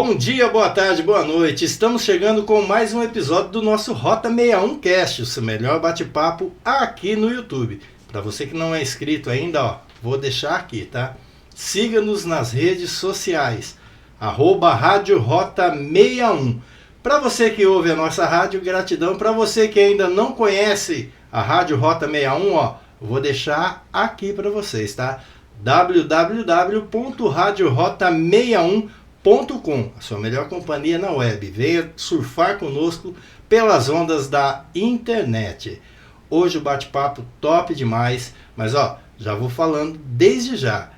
Bom dia, boa tarde, boa noite. Estamos chegando com mais um episódio do nosso Rota 61 Cast, o seu melhor bate-papo aqui no YouTube. Para você que não é inscrito ainda, vou deixar aqui, tá? Siga-nos nas redes sociais, @Rádio Rota 61. Para você que ouve a nossa rádio, gratidão. Para você que ainda não conhece a Rádio Rota 61, vou deixar aqui para vocês, tá? www.radiorota61.com, a sua melhor companhia na web. Venha surfar conosco pelas ondas da internet. Hoje o bate-papo top demais, mas já vou falando desde já.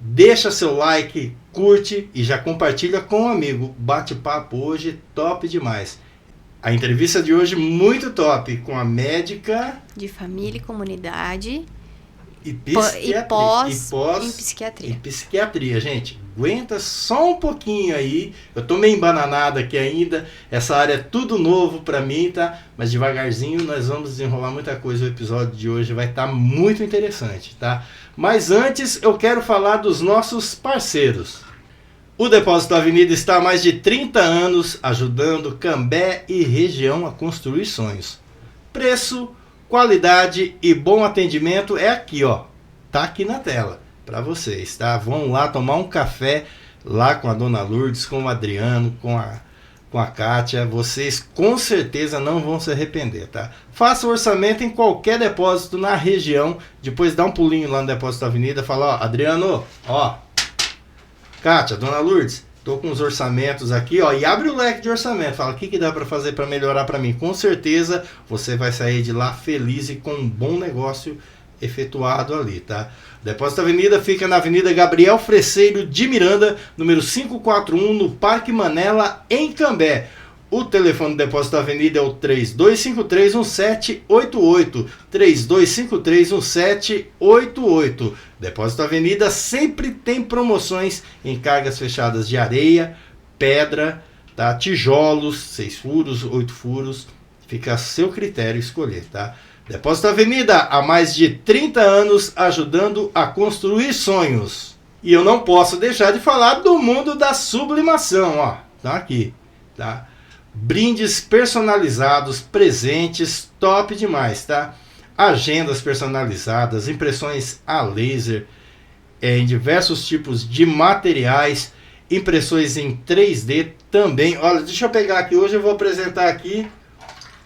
Deixa seu like, curte e já compartilha com um amigo. Bate-papo hoje top demais. A entrevista de hoje muito top, com a médica de família e comunidade e psiquiatria, gente. Aguenta só um pouquinho aí. Eu tô meio embananado aqui ainda. Essa área é tudo novo pra mim, tá? Mas devagarzinho nós vamos desenrolar muita coisa. O episódio de hoje vai estar muito interessante, tá? Mas antes eu quero falar dos nossos parceiros. O Depósito Avenida está há mais de 30 anos ajudando Cambé e região a construir sonhos. Preço, qualidade e bom atendimento é aqui, tá aqui na tela para vocês, tá? Vão lá tomar um café lá com a Dona Lourdes, com o Adriano, com a Kátia. Vocês com certeza não vão se arrepender, tá? Faça o orçamento em qualquer depósito na região, depois dá um pulinho lá no Depósito Avenida, fala, Adriano, Kátia, Dona Lourdes, tô com os orçamentos aqui, e abre o leque de orçamento. Fala, o que dá para fazer para melhorar para mim? Com certeza você vai sair de lá feliz e com um bom negócio efetuado ali, tá? Depósito Avenida fica na Avenida Gabriel Freseiro de Miranda, número 541, no Parque Manela, em Cambé. O telefone do Depósito Avenida é o 3253-1788. 3253-1788. Depósito Avenida sempre tem promoções em cargas fechadas de areia, pedra, tá? Tijolos, 6 furos, 8 furos. Fica a seu critério escolher, tá? Depósito Avenida, há mais de 30 anos ajudando a construir sonhos. E eu não posso deixar de falar do mundo da sublimação, tá aqui, tá? Brindes personalizados, presentes, top demais, tá? Agendas personalizadas, impressões a laser, em diversos tipos de materiais, impressões em 3D também. Olha, deixa eu pegar aqui, hoje eu vou apresentar aqui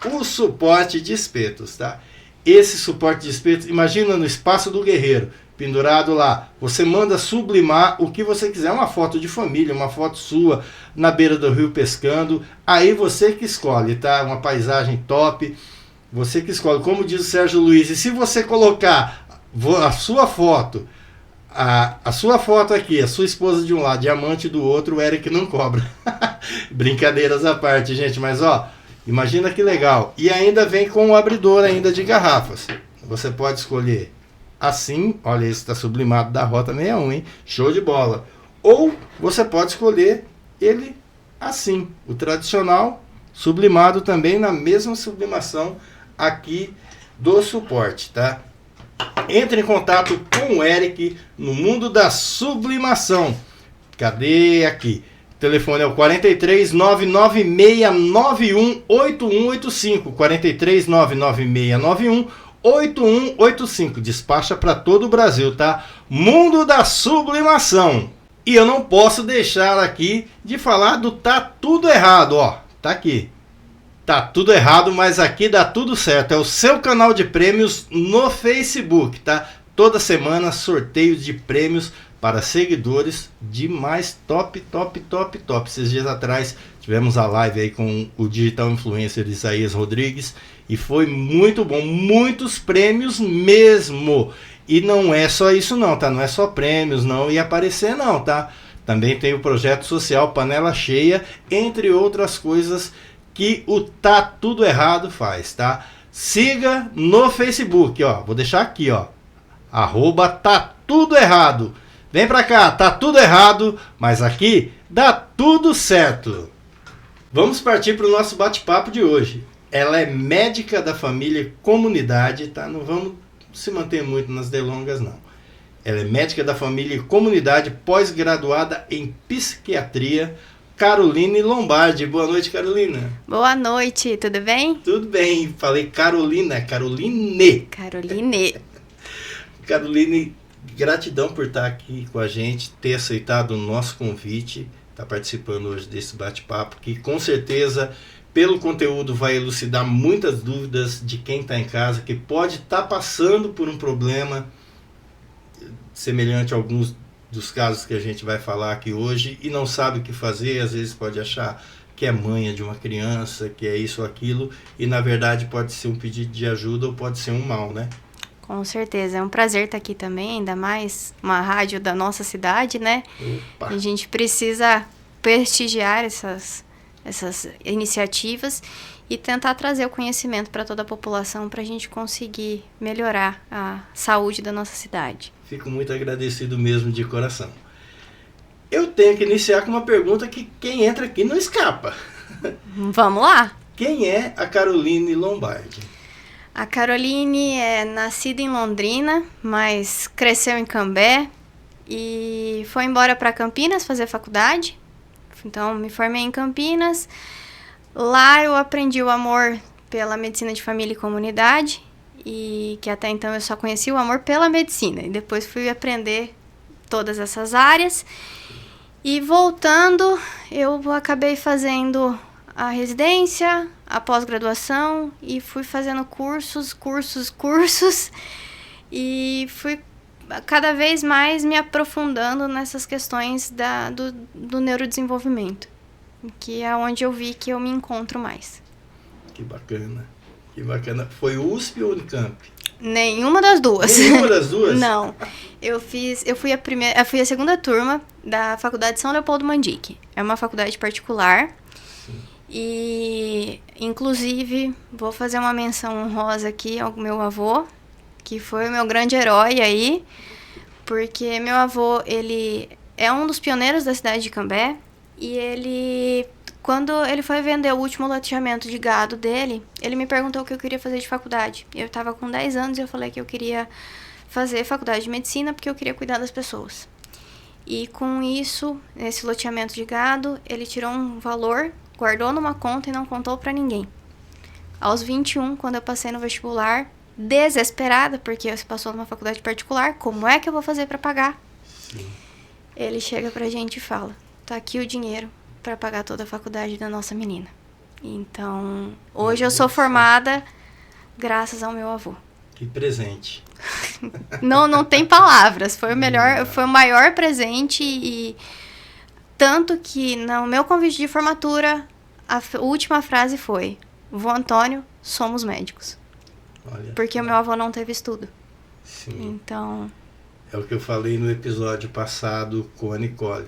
o suporte de espetos, tá? Esse suporte de espetos, imagina no Espaço do Guerreiro, pendurado lá. Você manda sublimar o que você quiser, uma foto de família, uma foto sua na beira do rio pescando. Aí você que escolhe, tá? Uma paisagem top, você que escolhe. Como diz o Sérgio Luiz, e se você colocar a sua foto, a sua foto aqui, a sua esposa de um lado, diamante do outro, o Eric não cobra. Brincadeiras à parte, gente, mas imagina que legal. E ainda vem com um abridor ainda de garrafas. Você pode escolher assim, olha, esse está sublimado da Rota 61, hein? Show de bola. Ou você pode escolher ele assim, o tradicional, sublimado também na mesma sublimação aqui do suporte, tá? Entre em contato com o Eric no mundo da sublimação. Cadê aqui? O telefone é o 43 99691 8185. 43 99691 8185. Despacha para todo o Brasil, tá? Mundo da sublimação. E eu não posso deixar aqui de falar do Tá Tudo Errado, tá aqui. Tá tudo errado, mas aqui dá tudo certo. É o seu canal de prêmios no Facebook, tá? Toda semana sorteios de prêmios para seguidores de mais top. Esses dias atrás tivemos a live aí com o digital influencer Isaías Rodrigues e foi muito bom, muitos prêmios mesmo. E não é só isso não, tá? Não é só prêmios, não ia aparecer não, tá? Também tem o projeto social Panela Cheia, entre outras coisas que o Tá Tudo Errado faz, tá? Siga no Facebook, vou deixar aqui, @Tá Tudo Errado. Vem pra cá, tá tudo errado, mas aqui dá tudo certo. Vamos partir para o nosso bate-papo de hoje. Ela é médica da família e comunidade, tá? Não vamos se manter muito nas delongas, não. Ela é médica da família e comunidade, pós-graduada em psiquiatria, Caroline Lombardi. Boa noite, Carolina. Boa noite, tudo bem? Tudo bem, falei Carolina, Caroline. Caroline. Caroline, gratidão por estar aqui com a gente, ter aceitado o nosso convite, estar participando hoje desse bate-papo, que com certeza, pelo conteúdo, vai elucidar muitas dúvidas de quem está em casa, que pode estar passando por um problema semelhante a alguns dos casos que a gente vai falar aqui hoje e não sabe o que fazer, às vezes pode achar que é mãe de uma criança, que é isso ou aquilo, e na verdade pode ser um pedido de ajuda ou pode ser um mal, né? Com certeza, é um prazer estar aqui também, ainda mais uma rádio da nossa cidade, né? Opa. A gente precisa prestigiar essas iniciativas e tentar trazer o conhecimento para toda a população para a gente conseguir melhorar a saúde da nossa cidade. Fico muito agradecido mesmo de coração. Eu tenho que iniciar com uma pergunta que quem entra aqui não escapa. Vamos lá! Quem é a Caroline Lombardi? A Caroline é nascida em Londrina, mas cresceu em Cambé e foi embora para Campinas fazer faculdade. Então, me formei em Campinas. Lá eu aprendi o amor pela medicina de família e comunidade, e que até então eu só conhecia o amor pela medicina. E depois fui aprender todas essas áreas. E voltando, eu acabei fazendo a residência, a pós-graduação e fui fazendo cursos. E fui cada vez mais me aprofundando nessas questões do neurodesenvolvimento, que é onde eu vi que eu me encontro mais. Que bacana, que bacana. Foi USP ou Unicamp? Nenhuma das duas. Nenhuma das duas? Não. Eu fui a segunda turma da Faculdade São Leopoldo Mandique. É uma faculdade particular. Sim. E, inclusive, vou fazer uma menção honrosa aqui ao meu avô, que foi o meu grande herói aí, porque meu avô, ele é um dos pioneiros da cidade de Cambé, e ele, quando ele foi vender o último loteamento de gado dele, ele me perguntou o que eu queria fazer de faculdade. Eu estava com 10 anos e eu falei que eu queria fazer faculdade de medicina porque eu queria cuidar das pessoas. E com isso, nesse loteamento de gado, ele tirou um valor, guardou numa conta e não contou pra ninguém. Aos 21, quando eu passei no vestibular, desesperada, porque você passou numa faculdade particular, como é que eu vou fazer pra pagar? Sim. Ele chega pra gente e fala, tá aqui o dinheiro pra pagar toda a faculdade da nossa menina. Então, hoje eu sou formada graças ao meu avô. Que presente. Não tem palavras, foi o maior presente, e tanto que no meu convite de formatura, a última frase foi, vô Antônio, somos médicos. Olha. Porque o meu avô não teve estudo. Sim. Então... É o que eu falei no episódio passado com a Nicole.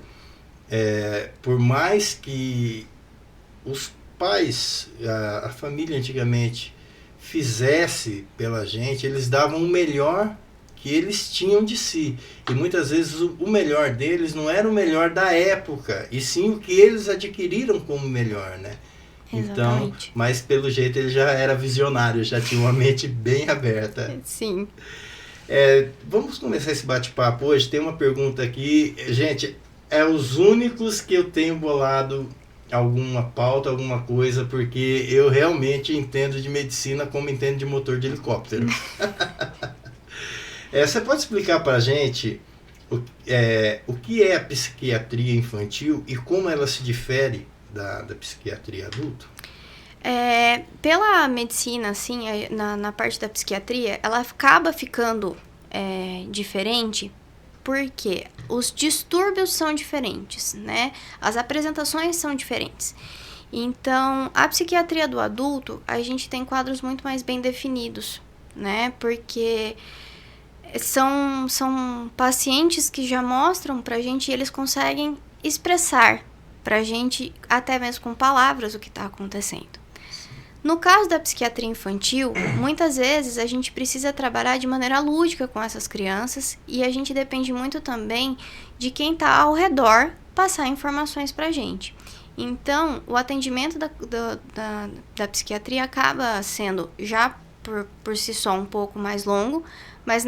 Por mais que os pais, a família antigamente, fizesse pela gente, eles davam o melhor que eles tinham de si. E muitas vezes o melhor deles não era o melhor da época, e sim o que eles adquiriram como melhor, né? Exatamente. Então, mas pelo jeito ele já era visionário, já tinha uma mente bem aberta. Sim. Vamos começar esse bate-papo hoje. Tem uma pergunta aqui. Gente, é os únicos que eu tenho bolado alguma pauta, alguma coisa, porque eu realmente entendo de medicina como entendo de motor de helicóptero. Você pode explicar para a gente o que é a psiquiatria infantil e como ela se difere da psiquiatria adulta? Pela medicina, assim, na parte da psiquiatria, ela acaba ficando diferente porque os distúrbios são diferentes, né? As apresentações são diferentes. Então, a psiquiatria do adulto, a gente tem quadros muito mais bem definidos, né? Porque são pacientes que já mostram pra gente e eles conseguem expressar pra gente, até mesmo com palavras, o que está acontecendo. No caso da psiquiatria infantil, muitas vezes a gente precisa trabalhar de maneira lúdica com essas crianças e a gente depende muito também de quem está ao redor passar informações pra gente. Então, o atendimento da psiquiatria acaba sendo, já por si só, um pouco mais longo, mas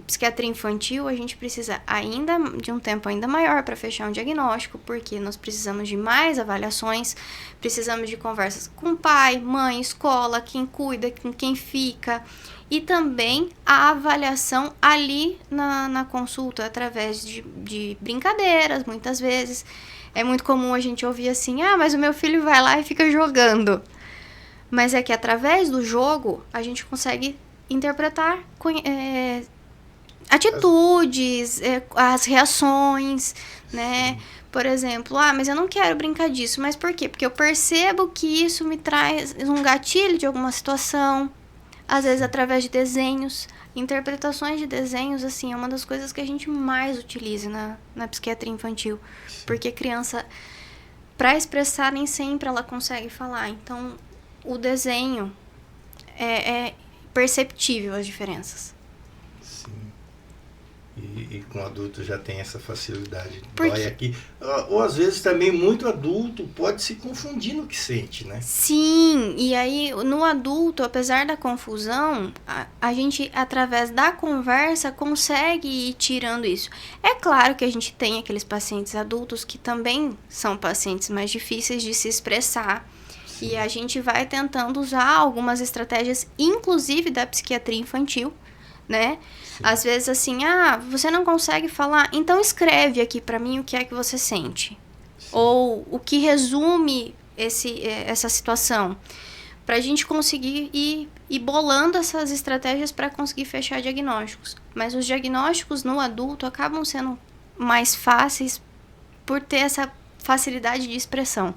psiquiatria infantil, a gente precisa ainda de um tempo ainda maior para fechar um diagnóstico, porque nós precisamos de mais avaliações, precisamos de conversas com pai, mãe, escola, quem cuida, com quem fica, e também a avaliação ali na consulta, através de brincadeiras, muitas vezes. É muito comum a gente ouvir assim, mas o meu filho vai lá e fica jogando. Mas é que através do jogo, a gente consegue interpretar atitudes, as reações, né? Por exemplo, mas eu não quero brincar disso. Mas por quê? Porque eu percebo que isso me traz um gatilho de alguma situação. Às vezes através de desenhos. Interpretações de desenhos, assim, é uma das coisas que a gente mais utiliza na psiquiatria infantil. Sim. Porque criança, para expressar, nem sempre ela consegue falar. Então, o desenho é perceptível as diferenças. Sim. E com adulto já tem essa facilidade. Dói aqui. Ou às vezes também muito adulto pode se confundir no que sente, né? Sim, e aí no adulto, apesar da confusão, a gente, através da conversa, consegue ir tirando isso. É claro que a gente tem aqueles pacientes adultos que também são pacientes mais difíceis de se expressar. Sim. E a gente vai tentando usar algumas estratégias, inclusive da psiquiatria infantil, né? Sim. Às vezes assim, você não consegue falar, então escreve aqui pra mim o que é que você sente. Sim. Ou o que resume essa situação. Pra gente conseguir ir bolando essas estratégias para conseguir fechar diagnósticos. Mas os diagnósticos no adulto acabam sendo mais fáceis por ter essa facilidade de expressão.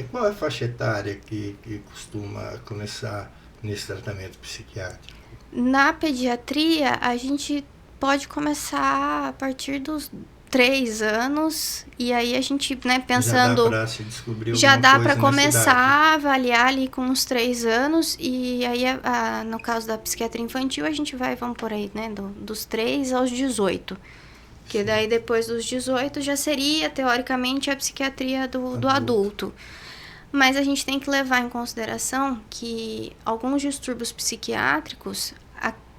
Qual é a faixa etária que costuma começar nesse tratamento psiquiátrico? Na pediatria, a gente pode começar a partir dos 3 anos, e aí a gente, né, pensando... Já dá para se descobrir já alguma dá coisa para começar a cidade. avaliar ali com uns 3 anos, e aí, no caso da psiquiatria infantil, a gente vai, vamos por aí, né, dos 3 aos 18. Que Sim. Daí, depois dos 18, já seria, teoricamente, a psiquiatria do adulto. Mas a gente tem que levar em consideração que alguns distúrbios psiquiátricos,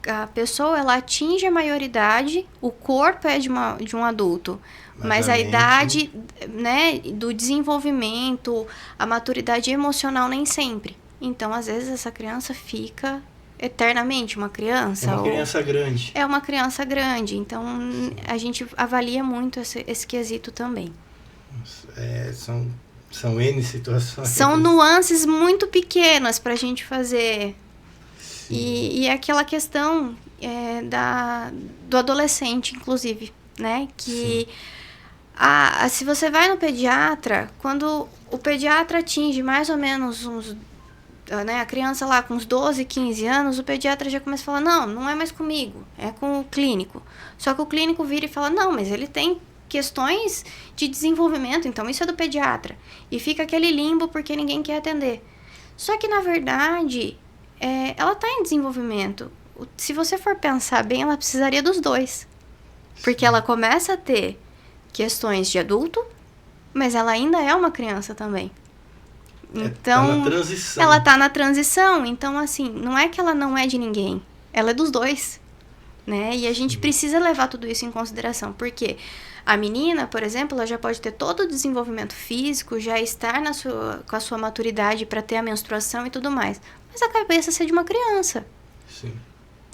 a pessoa ela atinge a maioridade, o corpo é de um adulto, mas a idade, né, do desenvolvimento, a maturidade emocional nem sempre. Então, às vezes, essa criança fica eternamente uma criança. É uma criança grande. É uma criança grande. Então, Sim. a gente avalia muito esse quesito também. São N situações. São nuances muito pequenas para a gente fazer. E aquela questão do adolescente, inclusive, né? Que se você vai no pediatra, quando o pediatra atinge mais ou menos a criança lá com uns 12, 15 anos, o pediatra já começa a falar, não é mais comigo, é com o clínico. Só que o clínico vira e fala, não, mas ele tem questões de desenvolvimento, então isso é do pediatra. E fica aquele limbo porque ninguém quer atender. Só que, na verdade, ela está em desenvolvimento. Se você for pensar bem, ela precisaria dos dois. Porque ela começa a ter questões de adulto, mas ela ainda é uma criança também. Então, tá na transição. Ela está na transição. Então, assim, não é que ela não é de ninguém. Ela é dos dois. Né? E a gente precisa levar tudo isso em consideração. Porque a menina, por exemplo, ela já pode ter todo o desenvolvimento físico, já estar com a sua maturidade para ter a menstruação e tudo mais. Mas a cabeça ser de uma criança. Sim.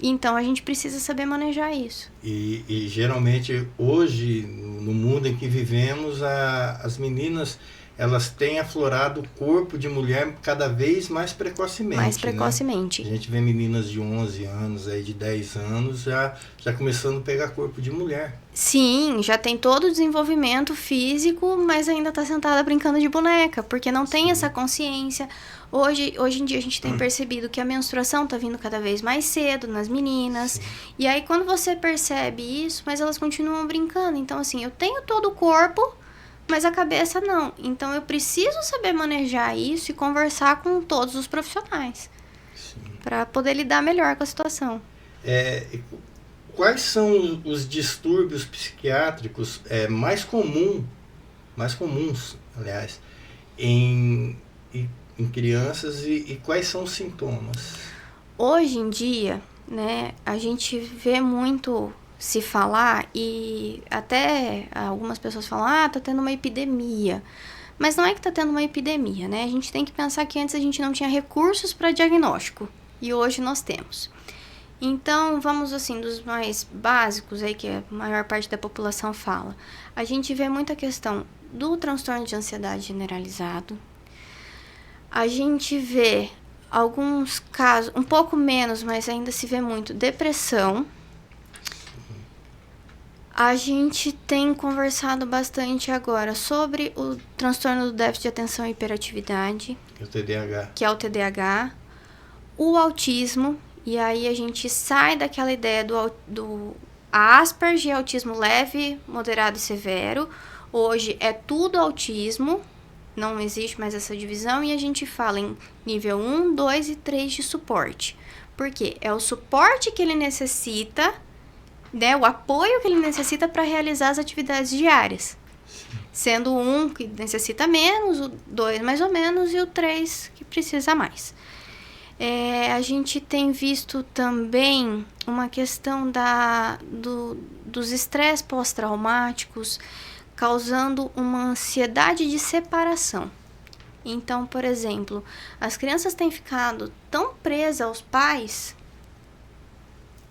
Então, a gente precisa saber manejar isso. E geralmente, hoje, no mundo em que vivemos, as meninas, elas têm aflorado o corpo de mulher cada vez mais precocemente. Mais precocemente. Né? A gente vê meninas de 11 anos, de 10 anos, já começando a pegar corpo de mulher. Sim, já tem todo o desenvolvimento físico, mas ainda está sentada brincando de boneca, porque não tem essa consciência. Hoje em dia a gente tem percebido que a menstruação está vindo cada vez mais cedo nas meninas. Sim. E aí quando você percebe isso, mas elas continuam brincando. Então assim, eu tenho todo o corpo, mas a cabeça não. Então eu preciso saber manejar isso e conversar com todos os profissionais para poder lidar melhor com a situação. Quais são os distúrbios psiquiátricos mais comuns, aliás, em crianças e quais são os sintomas? Hoje em dia, né, a gente vê muito se falar, e até algumas pessoas falam, tá tendo uma epidemia. Mas não é que tá tendo uma epidemia, né? A gente tem que pensar que antes a gente não tinha recursos para diagnóstico, e hoje nós temos. Então, vamos assim, dos mais básicos aí, que a maior parte da população fala. A gente vê muita questão do transtorno de ansiedade generalizado. A gente vê alguns casos, um pouco menos, mas ainda se vê muito, depressão. A gente tem conversado bastante agora sobre o transtorno do déficit de atenção e hiperatividade. O TDAH. Que é o TDAH. O autismo. E aí a gente sai daquela ideia do Asperger, autismo leve, moderado e severo. Hoje é tudo autismo, não existe mais essa divisão, e a gente fala em nível 1, 2 e 3 de suporte. Por quê? É o suporte que ele necessita, né, o apoio que ele necessita para realizar as atividades diárias. Sim. Sendo o 1 que necessita menos, o 2 mais ou menos e o 3 que precisa mais. A gente tem visto também uma questão dos estresses pós-traumáticos causando uma ansiedade de separação. Então, por exemplo, as crianças têm ficado tão presas aos pais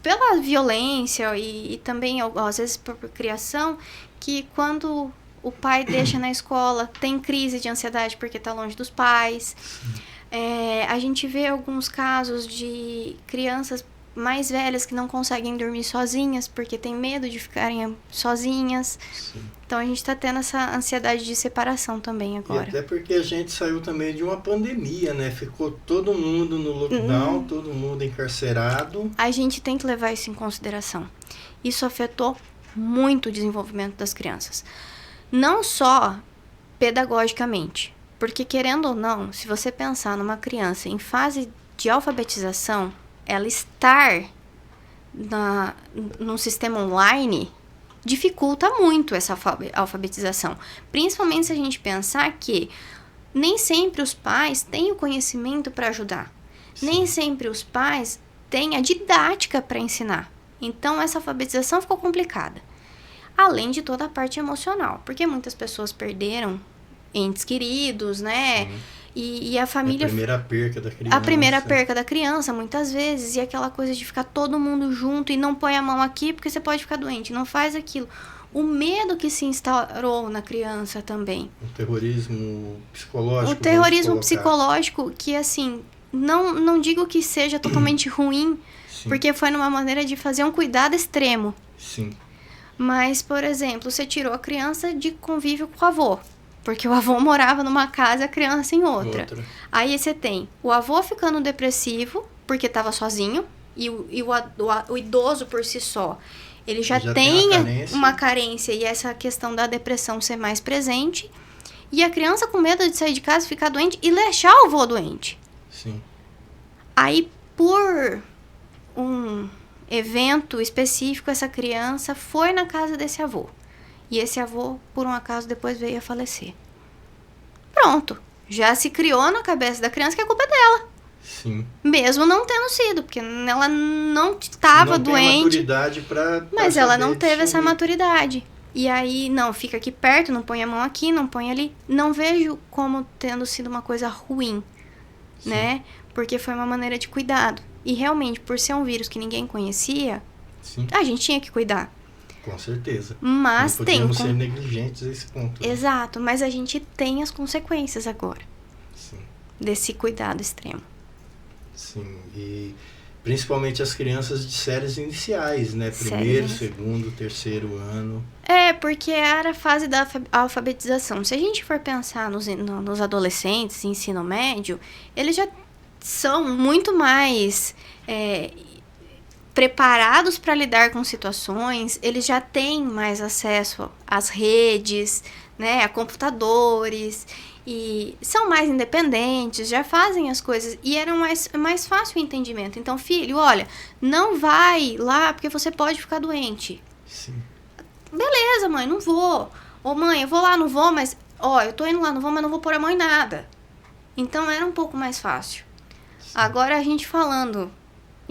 pela violência e também, às vezes, por criação, que quando o pai deixa na escola, tem crise de ansiedade porque está longe dos pais. A gente vê alguns casos de crianças mais velhas que não conseguem dormir sozinhas porque tem medo de ficarem sozinhas. Sim. Então a gente está tendo essa ansiedade de separação também agora. E até porque a gente saiu também de uma pandemia, né? Ficou todo mundo no lockdown, todo mundo encarcerado. A gente tem que levar isso em consideração. Isso afetou muito o desenvolvimento das crianças. Não só pedagogicamente. Porque, querendo ou não, se você pensar numa criança em fase de alfabetização, ela estar num sistema online dificulta muito essa alfabetização. Principalmente se a gente pensar que nem sempre os pais têm o conhecimento para ajudar. Sim. Nem sempre os pais têm a didática para ensinar. Então, essa alfabetização ficou complicada. Além de toda a parte emocional. Porque muitas pessoas perderam entes queridos, né? E a família... A primeira perca da criança. A primeira perca da criança, muitas vezes. E aquela coisa de ficar todo mundo junto e não põe a mão aqui porque você pode ficar doente. Não faz aquilo. O medo que se instaurou na criança também. O terrorismo psicológico. O terrorismo psicológico que, assim, não digo que seja totalmente ruim. Sim. Porque foi numa maneira de fazer um cuidado extremo. Sim. Mas, por exemplo, você tirou a criança de convívio com o avô. Porque o avô morava numa casa e a criança em outra. Aí você tem o avô ficando depressivo, porque estava sozinho, e o idoso por si só, ele já tem uma carência e essa questão da depressão ser mais presente, e a criança com medo de sair de casa, ficar doente e deixar o avô doente. Sim. Aí, por um evento específico, essa criança foi na casa desse avô. E esse avô, por um acaso, depois veio a falecer. Pronto. Já se criou na cabeça da criança que a culpa é dela. Sim. Mesmo não tendo sido, porque ela não estava doente. Não tem maturidade pra mas ela não teve essa maturidade. E aí, não, fica aqui perto, não põe a mão aqui, não põe ali. Não vejo como tendo sido uma coisa ruim, sim, né? Porque foi uma maneira de cuidado. E realmente, por ser um vírus que ninguém conhecia, sim, a gente tinha que cuidar. Com certeza. Mas não podíamos ser negligentes a esse ponto. Exato, né? Mas a gente tem as consequências agora. Sim. Desse cuidado extremo. Sim, e principalmente as crianças de séries iniciais, né? Primeiro, segundo, terceiro ano. Porque era a fase da alfabetização. Se a gente for pensar nos adolescentes, ensino médio, eles já são muito mais... preparados para lidar com situações, eles já têm mais acesso às redes, né, a computadores, e são mais independentes, já fazem as coisas, e era mais fácil o entendimento. Então, filho, olha, não vai lá porque você pode ficar doente. Sim. Beleza, mãe, não vou. Ô, mãe, eu vou lá, não vou, mas, eu tô indo lá, não vou, mas não vou pôr a mão em nada. Então, era um pouco mais fácil. Sim. Agora, a gente falando...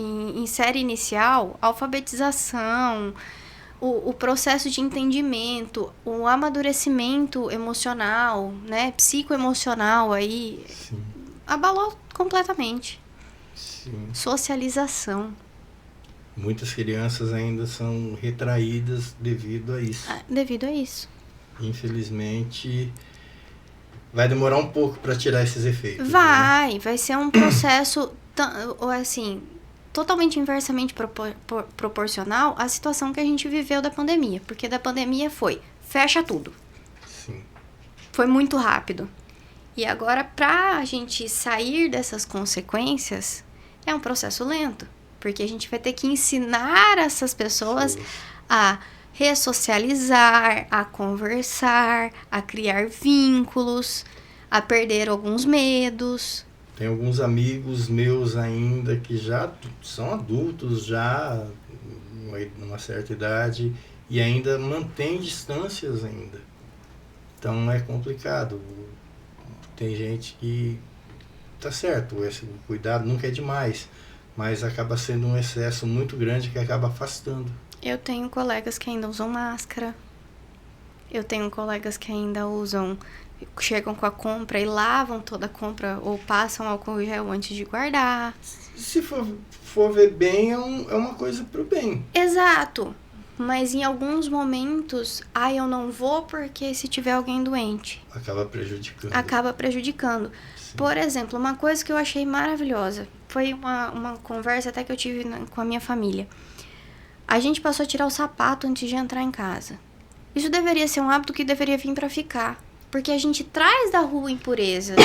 Em série inicial, alfabetização, o processo de entendimento, o amadurecimento emocional, né, psicoemocional aí, Sim. abalou completamente. Sim. Socialização. Muitas crianças ainda são retraídas devido a isso. Devido a isso. Infelizmente, vai demorar um pouco para tirar esses efeitos. Vai ser um processo, assim, totalmente inversamente proporcional à situação que a gente viveu da pandemia. Porque da pandemia fecha tudo. Sim. Foi muito rápido. E agora, pra gente sair dessas consequências, é um processo lento. Porque a gente vai ter que ensinar essas pessoas a ressocializar, a conversar, a criar vínculos, a perder alguns medos. Tem alguns amigos meus ainda que já são adultos, já numa certa idade, e ainda mantêm distâncias ainda. Então é complicado. Tem gente que tá certo, esse cuidado nunca é demais, mas acaba sendo um excesso muito grande que acaba afastando. Eu tenho colegas que ainda usam máscara. Eu tenho colegas que ainda chegam com a compra e lavam toda a compra ou passam álcool gel antes de guardar. Se for ver bem, é uma coisa pro bem. Exato. Mas em alguns momentos, eu não vou porque se tiver alguém doente. Acaba prejudicando. Sim. Por exemplo, uma coisa que eu achei maravilhosa. Foi uma conversa até que eu tive com a minha família. A gente passou a tirar o sapato antes de entrar em casa. Isso deveria ser um hábito que deveria vir para ficar. Porque a gente traz da rua impurezas.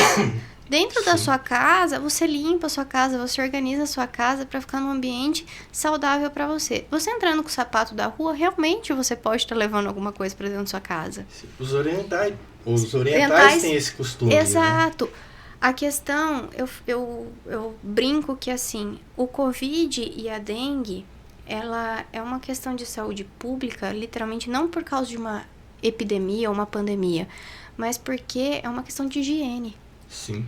Dentro da sua casa, você limpa a sua casa, você organiza a sua casa para ficar num ambiente saudável para você. Você entrando com o sapato da rua, realmente você pode estar levando alguma coisa para dentro da sua casa. Sim. Os orientais têm esse costume. Exato. Né? A questão, eu brinco que assim, o Covid e a dengue, ela é uma questão de saúde pública, literalmente não por causa de uma epidemia ou uma pandemia, mas porque é uma questão de higiene. Sim.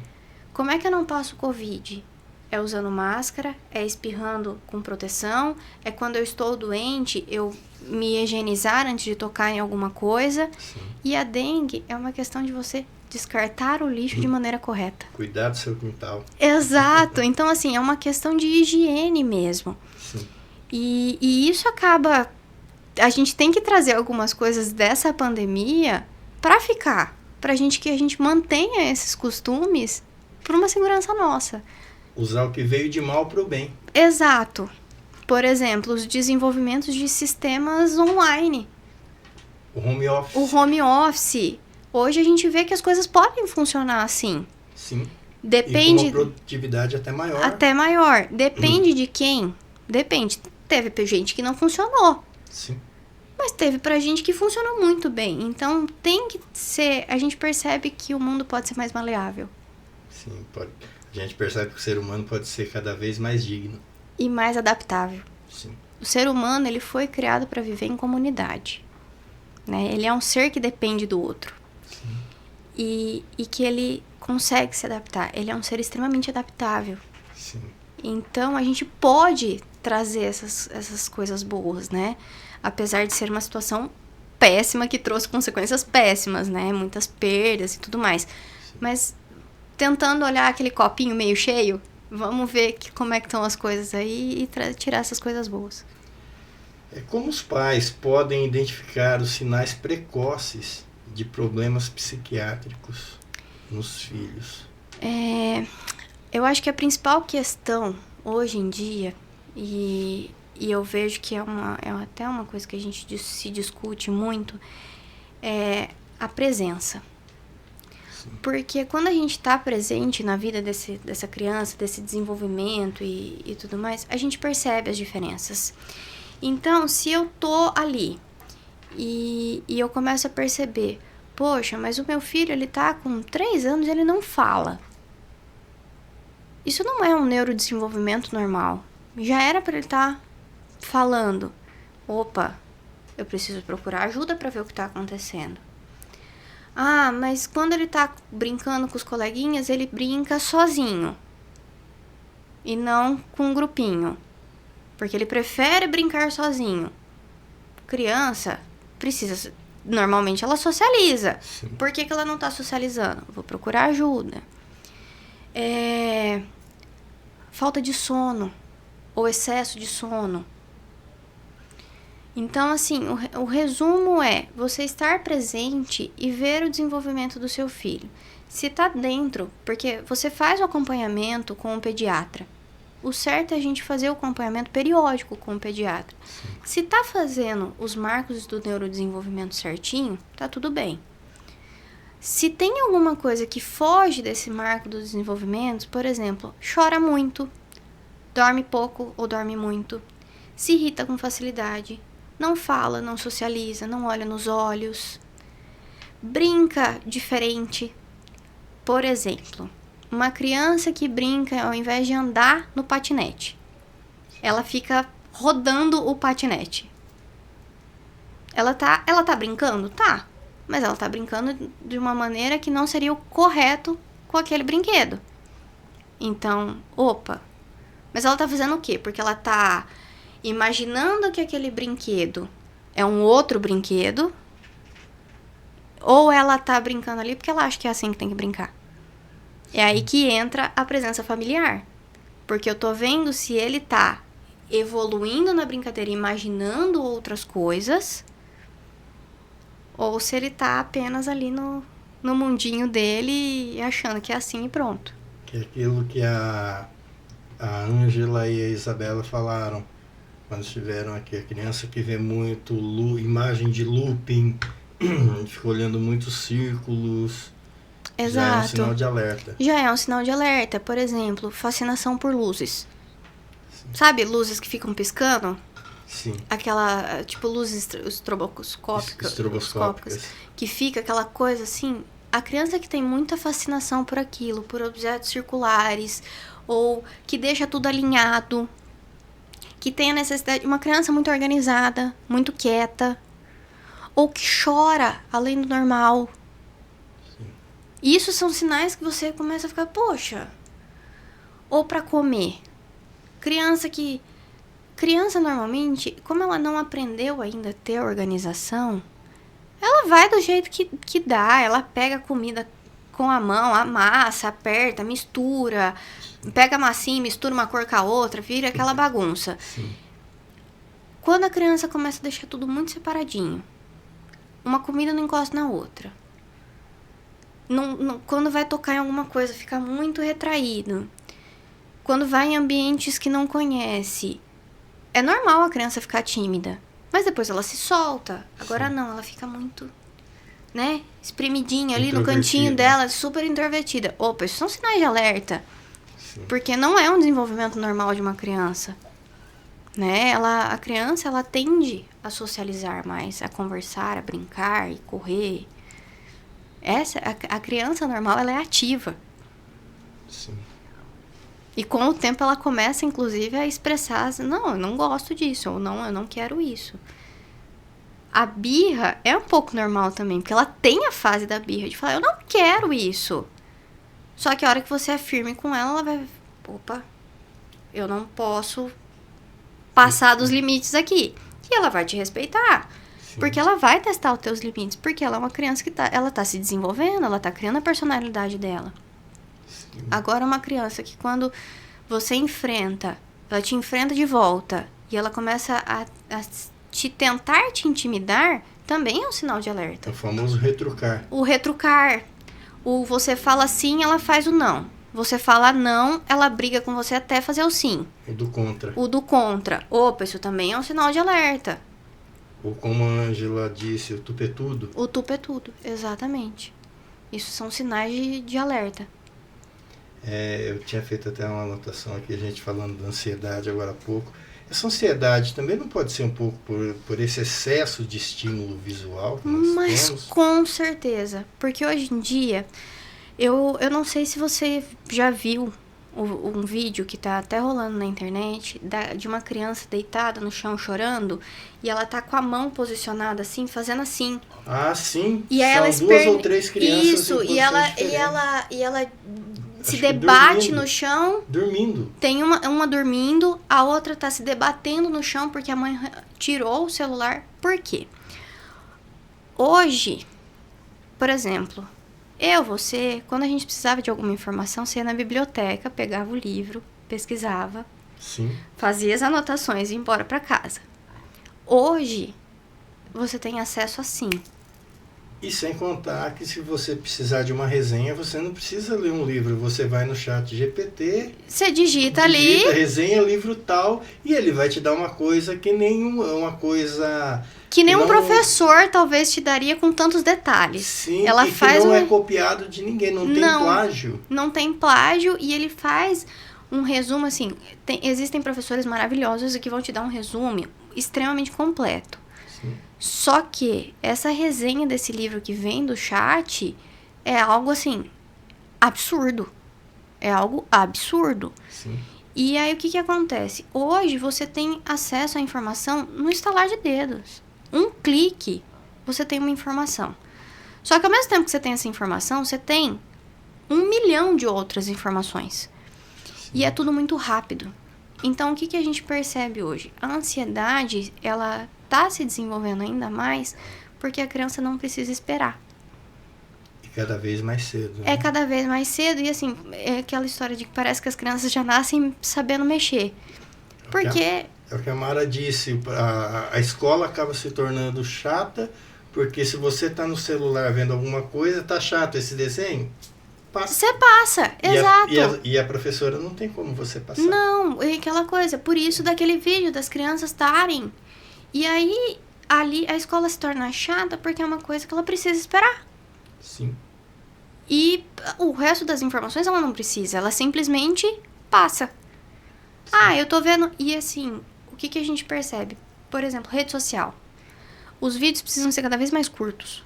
Como é que eu não passo Covid? É usando máscara, é espirrando com proteção, é quando eu estou doente, eu me higienizar antes de tocar em alguma coisa. Sim. E a dengue é uma questão de você descartar o lixo de maneira correta. Cuidar do seu quintal. Exato. Então, assim, é uma questão de higiene mesmo. Sim. E isso acaba... A gente tem que trazer algumas coisas dessa pandemia para ficar. Pra gente que a gente mantenha esses costumes por uma segurança nossa. Usar o que veio de mal pro bem. Exato. Por exemplo, os desenvolvimentos de sistemas online. O home office. O home office. Hoje a gente vê que as coisas podem funcionar assim. Sim. Depende... E com uma produtividade até maior. Até maior. Depende de quem? Depende. Teve gente que não funcionou. Sim. Mas teve pra gente que funcionou muito bem. Então tem que ser... A gente percebe que o mundo pode ser mais maleável. Sim, pode. A gente percebe que o ser humano pode ser cada vez mais digno. E mais adaptável. Sim. O ser humano, ele foi criado para viver em comunidade. Né? Ele é um ser que depende do outro. Sim. E que ele consegue se adaptar. Ele é um ser extremamente adaptável. Sim. Então a gente pode trazer essas coisas boas, né? Apesar de ser uma situação péssima que trouxe consequências péssimas, né? Muitas perdas e tudo mais. Sim. Mas tentando olhar aquele copinho meio cheio, vamos ver como é que estão as coisas aí e tirar essas coisas boas. Como os pais podem identificar os sinais precoces de problemas psiquiátricos nos filhos? Eu acho que a principal questão hoje em dia, e eu vejo que é até uma coisa que a gente se discute muito, é a presença. Sim. Porque quando a gente está presente na vida dessa criança, desse desenvolvimento e tudo mais, a gente percebe as diferenças. Então, se eu tô ali e eu começo a perceber, poxa, mas o meu filho, ele tá com 3 anos e ele não fala. Isso não é um neurodesenvolvimento normal. Já era para ele estar falando. Opa, eu preciso procurar ajuda para ver o que tá acontecendo. Ah, mas quando ele tá brincando com os coleguinhas, ele brinca sozinho. E não com um grupinho. Porque ele prefere brincar sozinho. criança precisa... Normalmente ela socializa. Sim. Por que ela não tá socializando? Vou procurar ajuda. Falta de sono. Ou excesso de sono. Então, assim, o resumo é você estar presente e ver o desenvolvimento do seu filho. Se tá dentro, porque você faz o acompanhamento com o pediatra. O certo é a gente fazer o acompanhamento periódico com o pediatra. Sim. Se tá fazendo os marcos do neurodesenvolvimento certinho, tá tudo bem. Se tem alguma coisa que foge desse marco do desenvolvimento, por exemplo, chora muito, dorme pouco ou dorme muito, se irrita com facilidade, não fala, não socializa, não olha nos olhos, brinca diferente. Por exemplo, uma criança que brinca ao invés de andar no patinete, ela fica rodando o patinete. Ela tá brincando? Tá. Mas ela tá brincando de uma maneira que não seria o correto com aquele brinquedo. Então, opa. Mas ela tá fazendo o quê? Porque ela tá imaginando que aquele brinquedo é um outro brinquedo. Ou ela tá brincando ali porque ela acha que é assim que tem que brincar. É aí que entra a presença familiar. Porque eu tô vendo se ele tá evoluindo na brincadeira, imaginando outras coisas, ou se ele tá apenas ali no mundinho dele e achando que é assim e pronto. Que é aquilo que a Ângela e a Isabela falaram quando estiveram aqui. A criança que vê muito imagem de looping, fica olhando muitos círculos. Exato. Já é um sinal de alerta. Já é um sinal de alerta. Por exemplo, fascinação por luzes. Sim. Sabe, luzes que ficam piscando? Sim. Aquela, tipo, luzes estroboscópicas. Que fica aquela coisa assim. A criança que tem muita fascinação por aquilo, por objetos circulares, ou que deixa tudo alinhado, que tem a necessidade... Uma criança muito organizada, muito quieta, ou que chora além do normal. Isso são sinais que você começa a ficar, poxa. Ou para comer. Criança normalmente, como ela não aprendeu ainda a ter organização, ela vai do jeito que dá. Ela pega a comida com a mão, amassa, aperta, mistura. Pega a massinha, mistura uma cor com a outra, vira aquela bagunça. Sim. Quando a criança começa a deixar tudo muito separadinho, uma comida não encosta na outra. Quando vai tocar em alguma coisa, fica muito retraído. Quando vai em ambientes que não conhece, é normal a criança ficar tímida. Mas depois ela se solta. Agora não, ela fica muito, né, espremidinha ali no cantinho dela, super introvertida. Opa, isso são sinais de alerta. Sim. Porque não é um desenvolvimento normal de uma criança. Né? A criança, ela tende a socializar mais, a conversar, a brincar e correr. A criança normal, ela é ativa. Sim. E com o tempo ela começa, inclusive, a expressar, não, eu não gosto disso, ou não, eu não quero isso. A birra é um pouco normal também, porque ela tem a fase da birra, de falar, eu não quero isso. Só que a hora que você é firme com ela vai, opa, eu não posso passar dos limites aqui. E ela vai te respeitar. Porque ela vai testar os teus limites. Porque ela é uma criança que ela tá se desenvolvendo, ela tá criando a personalidade dela. Sim. Agora, uma criança que quando você enfrenta, ela te enfrenta de volta e ela começa a tentar te intimidar, também é um sinal de alerta. É o famoso retrucar. O retrucar. O você fala sim, ela faz o não. Você fala não, ela briga com você até fazer o sim. O do contra. Opa, isso também é um sinal de alerta. Ou como a Ângela disse, o tupetudo. O tupetudo, exatamente. Isso são sinais de alerta. Eu tinha feito até uma anotação aqui, a gente falando da ansiedade agora há pouco. Essa ansiedade também não pode ser um pouco por esse excesso de estímulo visual que nós temos? Com certeza. Porque hoje em dia, eu não sei se você já viu um vídeo que tá até rolando na internet de uma criança deitada no chão chorando e ela tá com a mão posicionada assim, fazendo assim. Ah, sim. E aí são duas ou três crianças. Isso, e ela se debate dormindo. no chão. Dormindo. Tem uma dormindo, a outra tá se debatendo no chão porque a mãe tirou o celular. Por quê? Hoje, por exemplo, você, quando a gente precisava de alguma informação, você ia na biblioteca, pegava o livro, pesquisava, Sim. fazia as anotações e ia embora pra casa. Hoje, você tem acesso assim. E sem contar que se você precisar de uma resenha, você não precisa ler um livro. Você vai no chat GPT, Você digita ali, resenha, livro tal, e ele vai te dar uma coisa que uma coisa... que nem um não- professor talvez te daria com tantos detalhes. Sim, Ela e faz que não um- é copiado de ninguém, não tem Não. plágio. Não tem plágio e ele faz um resumo assim. Existem professores maravilhosos que vão te dar um resumo extremamente completo. Sim. Só que essa resenha desse livro que vem do chat é algo assim absurdo. É algo absurdo. Sim. E aí o que acontece? Hoje você tem acesso à informação no estalar de dedos. Um clique, você tem uma informação. Só que ao mesmo tempo que você tem essa informação, você tem 1 milhão de outras informações. E é tudo muito rápido. Então, o que a gente percebe hoje? A ansiedade, ela tá se desenvolvendo ainda mais porque a criança não precisa esperar. E cada vez mais cedo. Né? É cada vez mais cedo e, assim, é aquela história de que parece que as crianças já nascem sabendo mexer. Porque... É o que a Mara disse, a escola acaba se tornando chata, porque se você tá no celular vendo alguma coisa, tá chato esse desenho, passa. Você passa, exato. E a professora não tem como você passar. Não, é aquela coisa. Por isso daquele vídeo das crianças estarem. E aí, ali, a escola se torna chata porque é uma coisa que ela precisa esperar. Sim. E o resto das informações ela não precisa. Ela simplesmente passa. Ah, eu tô vendo... E assim, o que a gente percebe? Por exemplo, rede social. Os vídeos precisam ser cada vez mais curtos.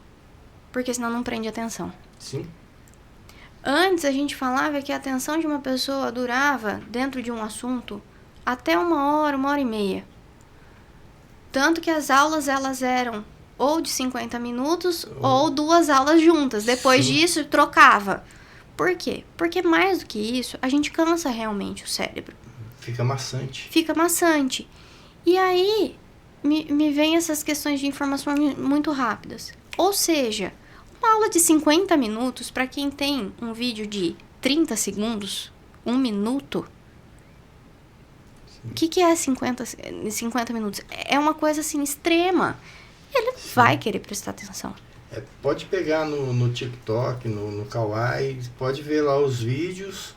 Porque senão não prende atenção. Sim. Antes a gente falava que a atenção de uma pessoa durava, dentro de um assunto, até 1 hora, 1 hora e meia. Tanto que as aulas elas eram ou de 50 minutos ou 2 aulas juntas. Depois Sim. disso, trocava. Por quê? Porque mais do que isso, a gente cansa realmente o cérebro. Fica maçante. Fica maçante. E aí, me vem essas questões de informação muito rápidas. Ou seja, uma aula de 50 minutos, para quem tem um vídeo de 30 segundos, 1 minuto, o que é 50 minutos? É uma coisa assim extrema. Ele vai querer prestar atenção. Pode pegar no TikTok, no Kawaii, pode ver lá os vídeos.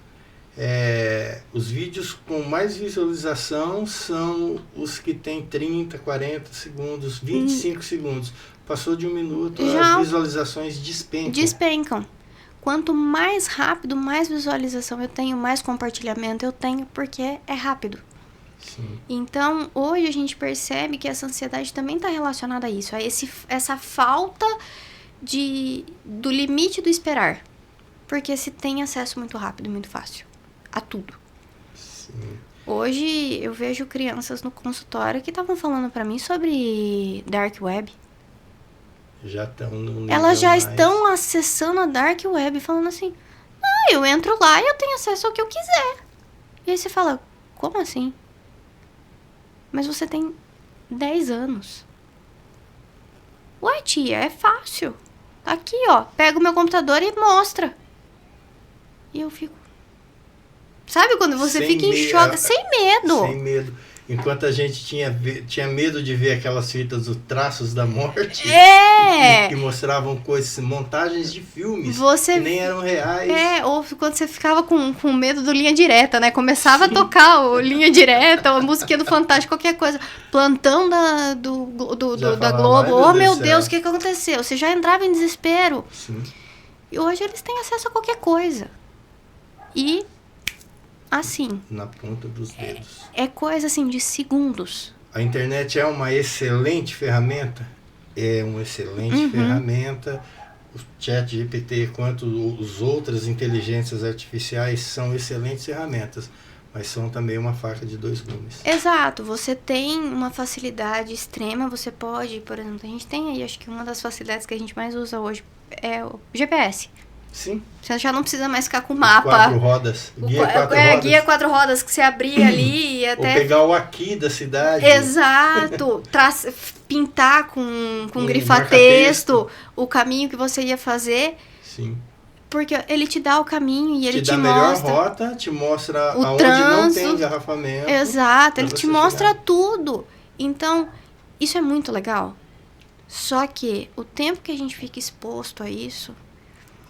Os vídeos com mais visualização são os que tem 30, 40 segundos, 25 segundos. Passou de 1 minuto, Já as visualizações despencam. Despencam. Quanto mais rápido, mais visualização eu tenho, mais compartilhamento eu tenho, porque é rápido. Sim. Então, hoje a gente percebe que essa ansiedade também está relacionada a isso, a essa falta do limite do esperar. Porque se tem acesso muito rápido e muito fácil a tudo. Sim. Hoje eu vejo crianças no consultório que estavam falando para mim sobre Dark Web. Já estão no nível Elas já mais... estão acessando a Dark Web falando assim, eu entro lá e eu tenho acesso ao que eu quiser. E aí você fala, como assim? Mas você tem 10 anos. Ué, tia, é fácil. Aqui, ó, pega o meu computador e mostra. E eu fico... Sabe quando você Sem fica em choque? Sem medo. Sem medo. Enquanto a gente tinha medo de ver aquelas fitas dos Traços da Morte, que mostravam coisas, montagens de filmes que nem eram reais. Ou quando você ficava com medo do Linha Direta, né? Começava a tocar o Linha Direta, a musiquinha do Fantástico, qualquer coisa. Plantão da Globo. Oh, meu Deus, o que aconteceu? Você já entrava em desespero. Sim. E hoje eles têm acesso a qualquer coisa. E... assim. Na ponta dos dedos. É coisa assim de segundos. A internet é uma excelente ferramenta. É uma excelente ferramenta. O chat GPT quanto as outras inteligências artificiais são excelentes ferramentas. Mas são também uma faca de 2 gumes. Exato. Você tem uma facilidade extrema. Você pode, por exemplo, a gente tem aí, acho que uma das facilidades que a gente mais usa hoje é o GPS. Sim. Você já não precisa mais ficar com o mapa. 4 rodas. Guia 4 rodas que você abria ali e até... Ou pegar o aqui da cidade. Exato. Pintar com grifa-texto o caminho que você ia fazer. Sim. Porque ele te dá o caminho e ele te dá mostra... a melhor rota, te mostra aonde trânsito, não tem engarrafamento. Exato, ele te mostra chegar. tudo. Então, isso é muito legal. Só que o tempo que a gente fica exposto a isso...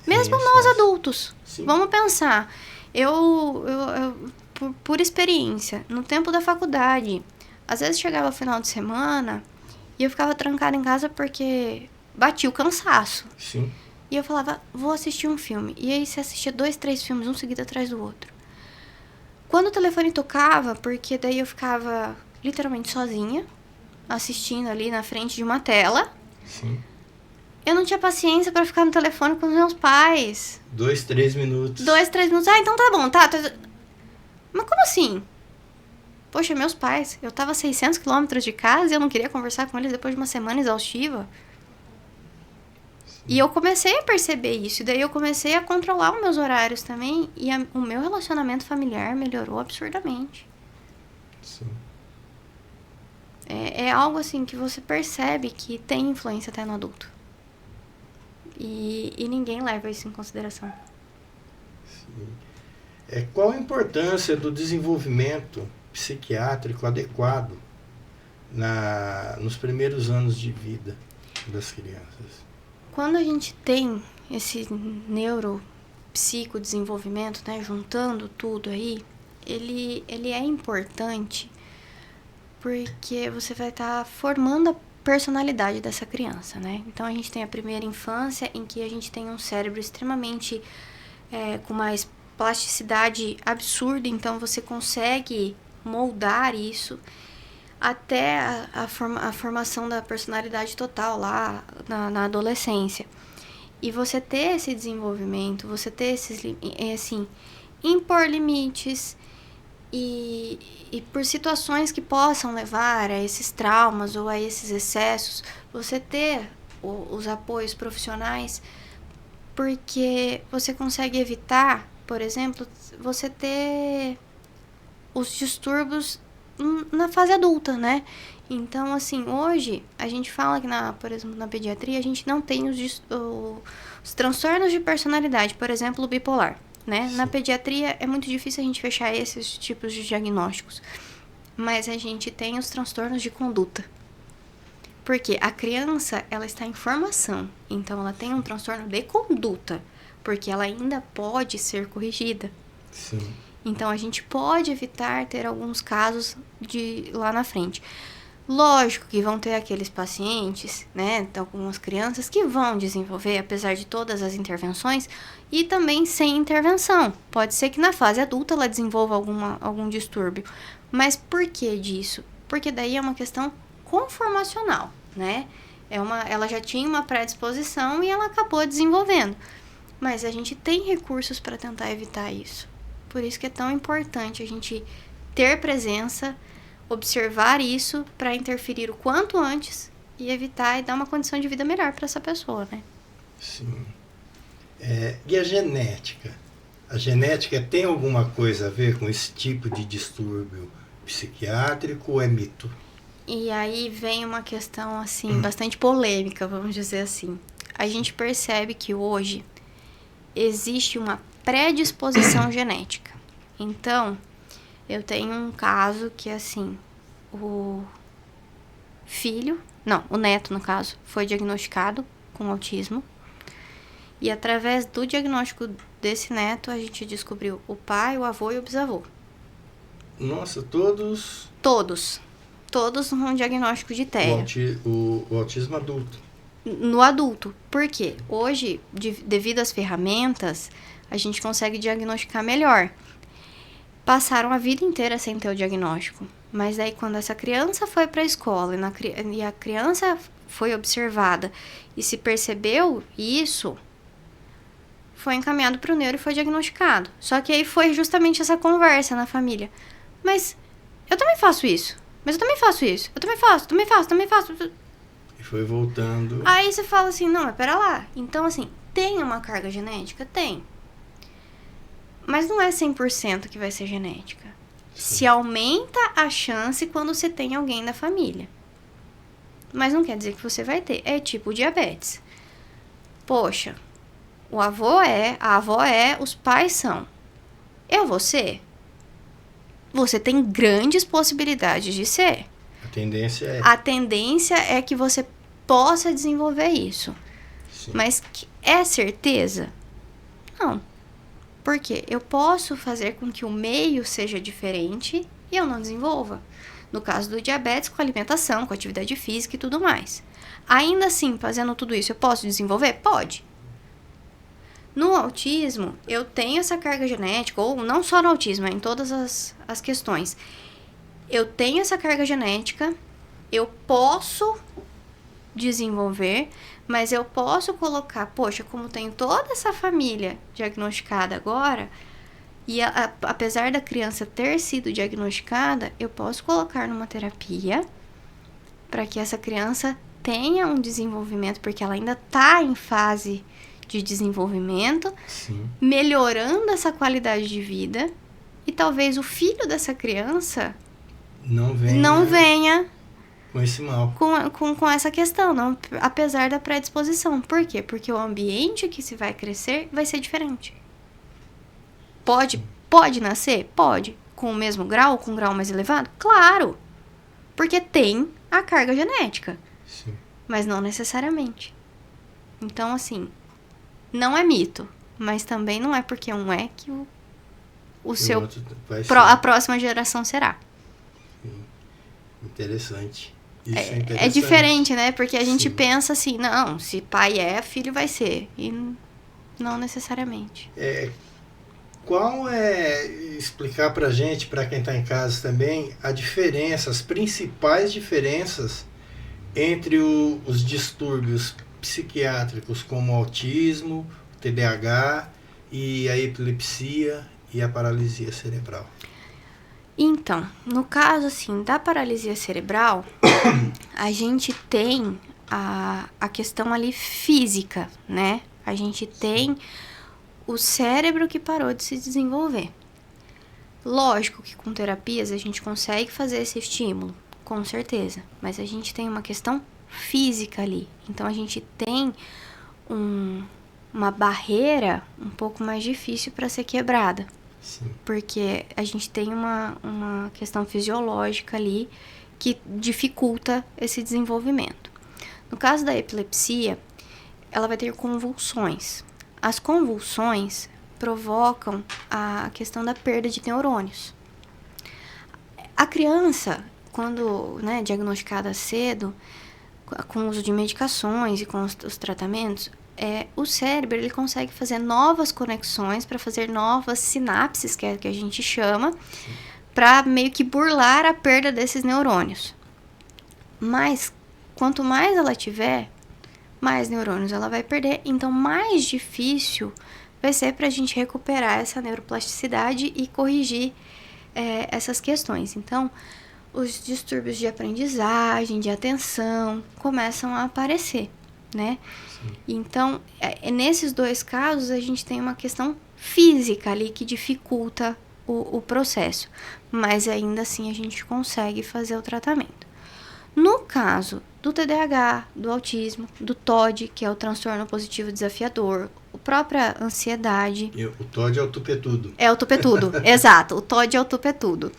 Mesmo nós adultos, Sim. Vamos pensar, eu por experiência, no tempo da faculdade, às vezes chegava o final de semana e eu ficava trancada em casa porque batia o cansaço. Sim. E eu falava, vou assistir um filme. E aí você assistia 2, 3 filmes, um seguido atrás do outro. Quando o telefone tocava, porque daí eu ficava literalmente sozinha, assistindo ali na frente de uma tela. Sim. Eu não tinha paciência pra ficar no telefone com os meus pais. 2, 3 minutos. 2, 3 minutos. Ah, então tá bom, tá. Mas como assim? Poxa, meus pais. Eu tava a 600 quilômetros de casa e eu não queria conversar com eles depois de uma semana exaustiva. Sim. E eu comecei a perceber isso. E daí eu comecei a controlar os meus horários também. E o meu relacionamento familiar melhorou absurdamente. Sim. É algo assim que você percebe que tem influência até no adulto. E ninguém leva isso em consideração. Sim. Qual a importância do desenvolvimento psiquiátrico adequado nos primeiros anos de vida das crianças? Quando a gente tem esse neuropsicodesenvolvimento, né, juntando tudo aí, ele é importante porque você vai estar formando a personalidade dessa criança, né? Então a gente tem a primeira infância em que a gente tem um cérebro extremamente com mais plasticidade absurda, então você consegue moldar isso até a formação da personalidade total lá na adolescência. E você ter esse desenvolvimento, você ter assim, impor limites e por situações que possam levar a esses traumas ou a esses excessos, você ter os apoios profissionais, porque você consegue evitar, por exemplo, você ter os distúrbios na fase adulta, né? Então, assim, hoje a gente fala que, por exemplo, na pediatria, a gente não tem os transtornos de personalidade, por exemplo, o bipolar. Né? Na pediatria é muito difícil a gente fechar esses tipos de diagnósticos, mas a gente tem os transtornos de conduta, porque a criança ela está em formação, então ela tem um transtorno de conduta, porque ela ainda pode ser corrigida. Sim. Então a gente pode evitar ter alguns casos de lá na frente. Lógico que vão ter aqueles pacientes, né, algumas crianças que vão desenvolver, apesar de todas as intervenções, e também sem intervenção. Pode ser que na fase adulta ela desenvolva algum distúrbio. Mas por que disso? Porque daí é uma questão conformacional, né? Ela já tinha uma predisposição e ela acabou desenvolvendo. Mas a gente tem recursos para tentar evitar isso. Por isso que é tão importante a gente ter presença, observar isso para interferir o quanto antes e evitar e dar uma condição de vida melhor para essa pessoa, né? Sim. E a genética? A genética tem alguma coisa a ver com esse tipo de distúrbio psiquiátrico ou é mito? E aí vem uma questão, assim, bastante polêmica, vamos dizer assim. A gente percebe que hoje existe uma predisposição genética. Então, eu tenho um caso que, assim, o neto, no caso, foi diagnosticado com autismo. E através do diagnóstico desse neto, a gente descobriu o pai, o avô e o bisavô. Nossa, todos... Todos um diagnóstico de TEA. O autismo adulto. No adulto. Por quê? Hoje, devido às ferramentas, a gente consegue diagnosticar melhor. Passaram a vida inteira sem ter o diagnóstico. Mas aí, quando essa criança foi para a escola e a criança foi observada e se percebeu isso, foi encaminhado para o neuro e foi diagnosticado. Só que aí foi justamente essa conversa na família. Mas eu também faço isso. Mas eu também faço isso. Eu também faço. E foi voltando. Aí você fala assim, não, mas pera lá. Então, assim, Tem uma carga genética? Tem. Mas não é 100% que vai ser genética. Sim. Se aumenta a chance quando você tem alguém da família. Mas não quer dizer que você vai ter. É tipo diabetes. Poxa, o avô é, a avó é, os pais são. Eu vou ser? Você tem grandes possibilidades de ser. A tendência é. A tendência é que você possa desenvolver isso. Sim. Mas é certeza? Não. Por quê? Eu posso fazer com que o meio seja diferente e eu não desenvolva. No caso do diabetes, com alimentação, com atividade física e tudo mais. Ainda assim, fazendo tudo isso, eu posso desenvolver? Pode. No autismo, eu tenho essa carga genética, ou não só no autismo, é em todas as questões. Eu tenho essa carga genética, eu posso desenvolver, mas eu posso colocar, poxa, como tenho toda essa família diagnosticada agora, e apesar da criança ter sido diagnosticada, eu posso colocar numa terapia para que essa criança tenha um desenvolvimento, porque ela ainda está em fase de desenvolvimento, Sim. melhorando essa qualidade de vida, e talvez o filho dessa criança Não venha com esse mal. com essa questão, não, apesar da predisposição. Por quê? Porque o ambiente que se vai crescer vai ser diferente. Pode nascer? Pode. Com o mesmo grau, com um grau mais elevado? Claro. Porque tem a carga genética. Sim. Mas não necessariamente. Então, assim, não é mito. Mas também não é porque um é que o seu outro vai ser. a próxima geração será. Sim. Interessante. Isso é É interessante. diferente, né? Porque a gente Sim. pensa assim, não, se pai é, filho vai ser. E não necessariamente. Qual é, explicar pra gente, pra quem tá em casa também, a diferença, as principais diferenças entre os distúrbios psiquiátricos como o autismo, o TDAH e a epilepsia e a paralisia cerebral? Então, no caso, assim, da paralisia cerebral, a gente tem a questão ali física, né? A gente tem o cérebro que parou de se desenvolver. Lógico que com terapias a gente consegue fazer esse estímulo, com certeza. Mas a gente tem uma questão física ali. Então, a gente tem uma barreira um pouco mais difícil para ser quebrada. Sim. Porque a gente tem uma questão fisiológica ali que dificulta esse desenvolvimento. No caso da epilepsia, ela vai ter convulsões. As convulsões provocam a questão da perda de neurônios. A criança, quando diagnosticada cedo, com o uso de medicações e com os tratamentos, o cérebro ele consegue fazer novas conexões para fazer novas sinapses, que é que a gente chama, para meio que burlar a perda desses neurônios. Mas quanto mais ela tiver, mais neurônios ela vai perder, então mais difícil vai ser para a gente recuperar essa neuroplasticidade e corrigir essas questões. Então, os distúrbios de aprendizagem, de atenção, começam a aparecer, né? Sim. Então, nesses dois casos, a gente tem uma questão física ali que dificulta o processo, mas ainda assim a gente consegue fazer o tratamento. No caso do TDAH, do autismo, do TOD, que é o transtorno positivo desafiador, a própria ansiedade... O TOD é o tupetudo. É o tupetudo, exato. O TOD é o tupetudo.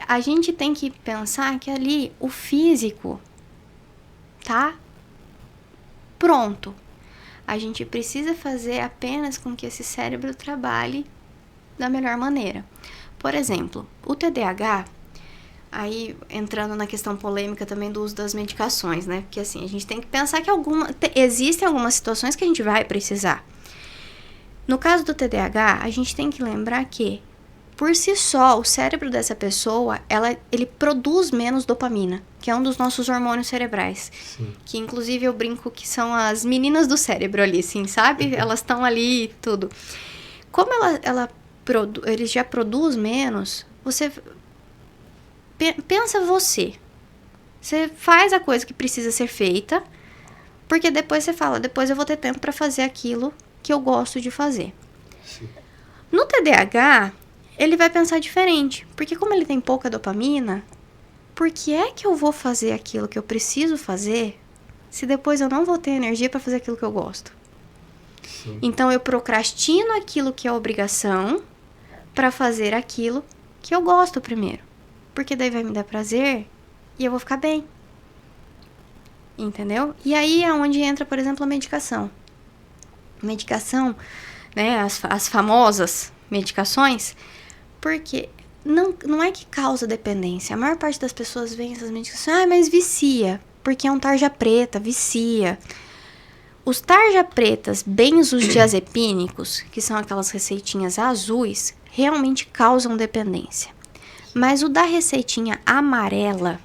A gente tem que pensar que ali o físico tá pronto. A gente precisa fazer apenas com que esse cérebro trabalhe da melhor maneira. Por exemplo, o TDAH... Aí, entrando na questão polêmica também do uso das medicações, né? Porque, assim, a gente tem que pensar que existem algumas situações que a gente vai precisar. No caso do TDAH, a gente tem que lembrar que, por si só, o cérebro dessa pessoa, ele produz menos dopamina, que é um dos nossos hormônios cerebrais. Sim. Que, inclusive, eu brinco que são as meninas do cérebro ali, assim, sabe? Elas estão ali e tudo. Como eles já produz menos, você... Pensa você faz a coisa que precisa ser feita, Porque depois você fala, depois eu vou ter tempo para fazer aquilo que eu gosto de fazer. Sim. No TDAH, ele vai pensar diferente. Porque como ele tem pouca dopamina, por que é que eu vou fazer aquilo que eu preciso fazer se depois eu não vou ter energia para fazer aquilo que eu gosto? Sim. Então eu procrastino aquilo que é obrigação para fazer aquilo que eu gosto primeiro. Porque daí vai me dar prazer e eu vou ficar bem. Entendeu? E aí é onde entra, por exemplo, a medicação. Medicação, né, as famosas medicações, porque não é que causa dependência. A maior parte das pessoas vê essas medicações, mas vicia, porque é um tarja preta, vicia. Os tarja pretas benzodiazepínicos, que são aquelas receitinhas azuis, realmente causam dependência. Mas o da receitinha amarela,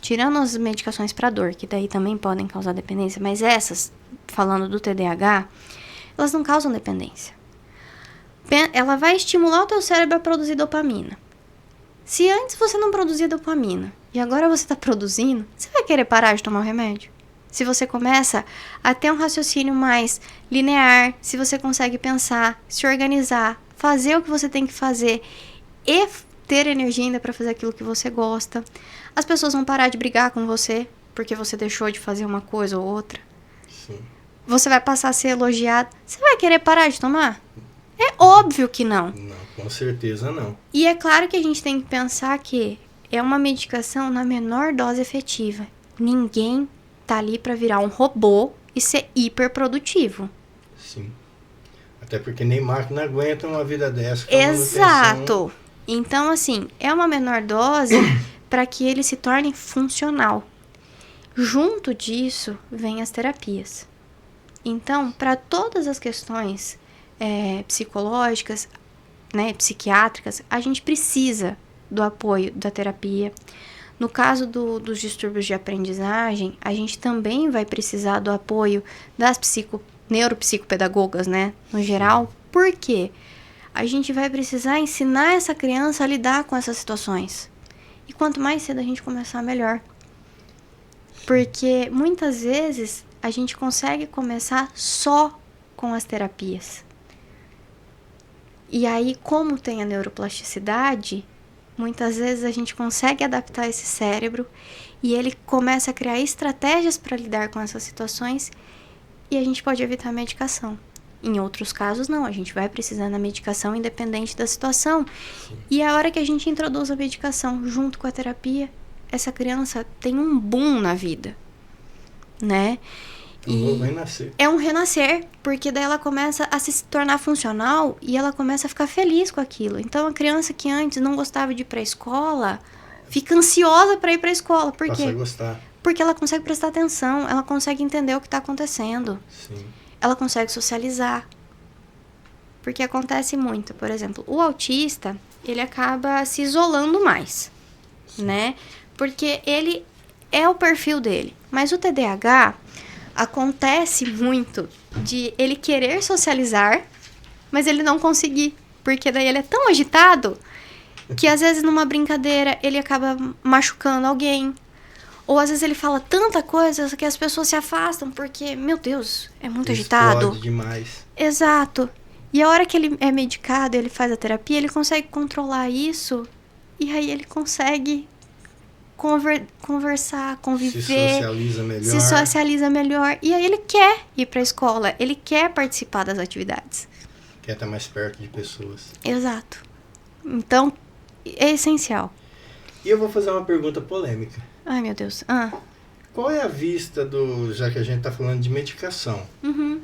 tirando as medicações para dor, que daí também podem causar dependência, mas essas, falando do TDAH, elas não causam dependência. Ela vai estimular o teu cérebro a produzir dopamina. Se antes você não produzia dopamina e agora você está produzindo, você vai querer parar de tomar o remédio? Se você começa a ter um raciocínio mais linear, se você consegue pensar, se organizar, fazer o que você tem que fazer e ter energia ainda para fazer aquilo que você gosta, as pessoas vão parar de brigar com você porque você deixou de fazer uma coisa ou outra. Sim. Você vai passar a ser elogiado. Você vai querer parar de tomar? É óbvio que não. Não, com certeza não. E é claro que a gente tem que pensar que é uma medicação na menor dose efetiva. Ninguém tá ali para virar um robô e ser hiperprodutivo. Sim. Até porque nem máquina aguenta uma vida dessa. Exato. Então, assim, é uma menor dose para que ele se torne funcional. Junto disso, vem as terapias. Então, para todas as questões psicológicas, né, psiquiátricas, a gente precisa do apoio da terapia. No caso dos distúrbios de aprendizagem, a gente também vai precisar do apoio das neuropsicopedagogas, né, no geral. Por quê? A gente vai precisar ensinar essa criança a lidar com essas situações. E quanto mais cedo a gente começar, melhor. Porque muitas vezes a gente consegue começar só com as terapias. E aí, como tem a neuroplasticidade, muitas vezes a gente consegue adaptar esse cérebro e ele começa a criar estratégias para lidar com essas situações e a gente pode evitar a medicação. Em outros casos, não. A gente vai precisar da medicação independente da situação. Sim. E a hora que a gente introduz a medicação junto com a terapia, essa criança tem um boom na vida, né? E renascer. É um renascer, porque daí ela começa a se tornar funcional e ela começa a ficar feliz com aquilo. Então, a criança que antes não gostava de ir para a escola, fica ansiosa para ir para a escola. Por quê? Passa a gostar. Porque ela consegue prestar atenção, ela consegue entender o que está acontecendo. Sim. Ela consegue socializar. Porque acontece muito, por exemplo, o autista, ele acaba se isolando mais, né? Porque ele é o perfil dele. Mas o TDAH, acontece muito de ele querer socializar, mas ele não conseguir. Porque daí ele é tão agitado que às vezes numa brincadeira ele acaba machucando alguém. Ou às vezes ele fala tanta coisa que as pessoas se afastam porque, meu Deus, é muito agitado. Explode demais. Exato. E a hora que ele é medicado, ele faz a terapia, ele consegue controlar isso. E aí ele consegue conversar, conviver. Se socializa melhor. E aí ele quer ir para a escola, ele quer participar das atividades. Quer estar mais perto de pessoas. Exato. Então, é essencial. E eu vou fazer uma pergunta polêmica. Ai, meu Deus. Qual é a vista já que a gente está falando de medicação? Uhum.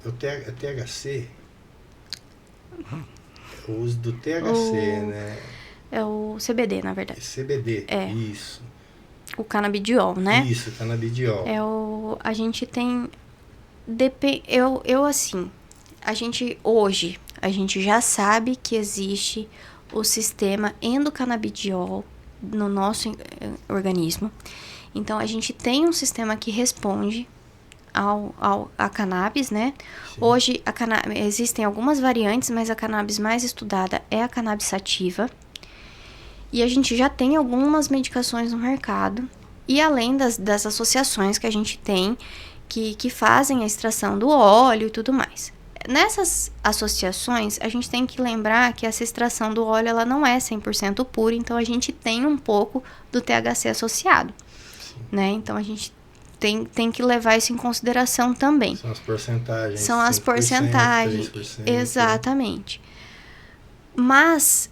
O THC? O uso do THC, né? É o CBD, na verdade. CBD, isso. O canabidiol, né? Isso, canabidiol. A gente tem... assim... Hoje, a gente já sabe que existe o sistema endocanabidiol no nosso organismo. Então, a gente tem um sistema que responde a cannabis, né? Sim. Hoje, existem algumas variantes, mas a cannabis mais estudada é a cannabis sativa. E a gente já tem algumas medicações no mercado. e além das associações que a gente tem que fazem a extração do óleo e tudo mais. Nessas associações, a gente tem que lembrar que essa extração do óleo ela não é 100% pura, então a gente tem um pouco do THC associado, né? Então a gente tem que levar isso em consideração também. São as porcentagens. São as porcentagens, 3%, exatamente. Mas,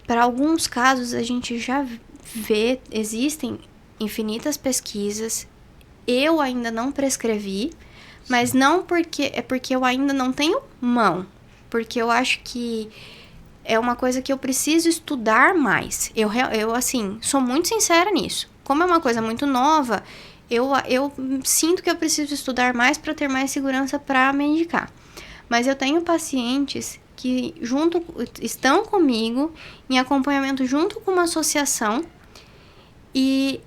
para alguns casos, a gente já vê, existem infinitas pesquisas. Eu ainda não prescrevi, mas não porque eu ainda não tenho mão, porque eu acho que é uma coisa que eu preciso estudar mais. Eu assim, sou muito sincera nisso. Como é uma coisa muito nova, eu sinto que eu preciso estudar mais para ter mais segurança para me indicar. Mas eu tenho pacientes que estão comigo em acompanhamento junto com uma associação, e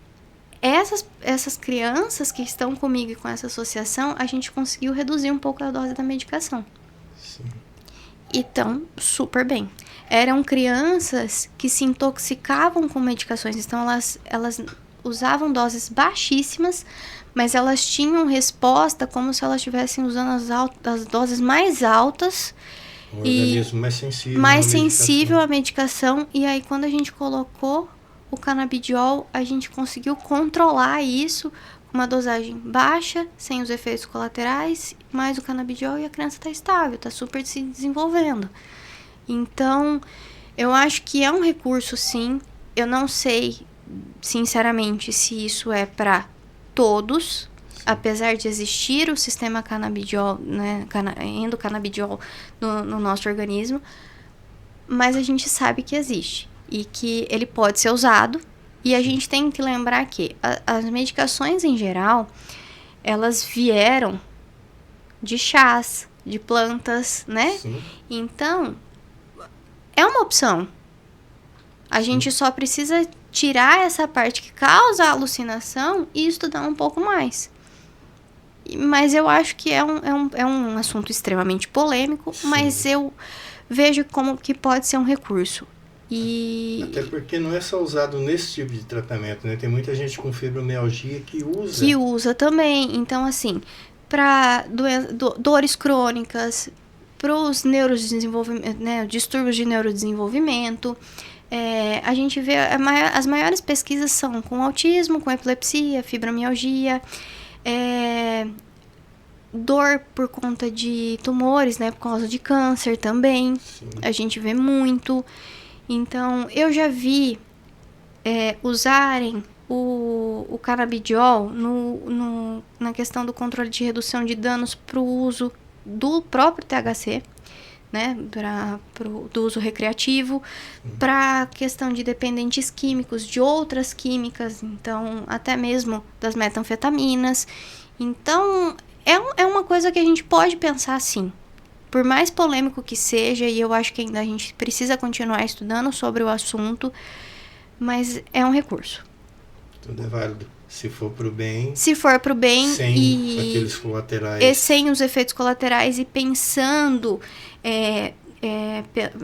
essas crianças que estão comigo e com essa associação, a gente conseguiu reduzir um pouco a dose da medicação. Sim. E estão super bem. Eram crianças que se intoxicavam com medicações, então elas usavam doses baixíssimas, mas elas tinham resposta como se elas estivessem usando as doses mais altas. Um organismo mais sensível à medicação. E aí, quando a gente colocou o canabidiol, a gente conseguiu controlar isso com uma dosagem baixa, sem os efeitos colaterais, mais o canabidiol, e a criança está estável, está super se desenvolvendo. Então, eu acho que é um recurso, sim. Eu não sei, sinceramente, se isso é para todos, apesar de existir o sistema canabidiol, né, endocanabidiol no nosso organismo, mas a gente sabe que existe e que ele pode ser usado. E a gente tem que lembrar que as medicações em geral, elas vieram de chás, de plantas, né? Sim. Então, é uma opção. A gente só precisa tirar essa parte que causa alucinação e estudar um pouco mais. Mas eu acho que é um assunto extremamente polêmico, sim, mas eu vejo como que pode ser um recurso. Até porque não é só usado nesse tipo de tratamento, né? Tem muita gente com fibromialgia que usa. Que usa também. Então, assim, para dores crônicas, para os neurodesenvolvimento, né, distúrbios de neurodesenvolvimento, a gente vê as maiores pesquisas são com autismo, com epilepsia, fibromialgia, dor por conta de tumores, né, por causa de câncer também. Sim. A gente vê muito. Então, eu já vi usarem o canabidiol na questão do controle de redução de danos para o uso do próprio THC, né, do uso recreativo, para a questão de dependentes químicos, de outras químicas, então, até mesmo das metanfetaminas. Então, é uma coisa que a gente pode pensar sim. Por mais polêmico que seja, e eu acho que ainda a gente precisa continuar estudando sobre o assunto, mas é um recurso. Tudo é válido. Se for pro bem. Se for pro bem. Sem aqueles colaterais. E sem os efeitos colaterais, e pensando,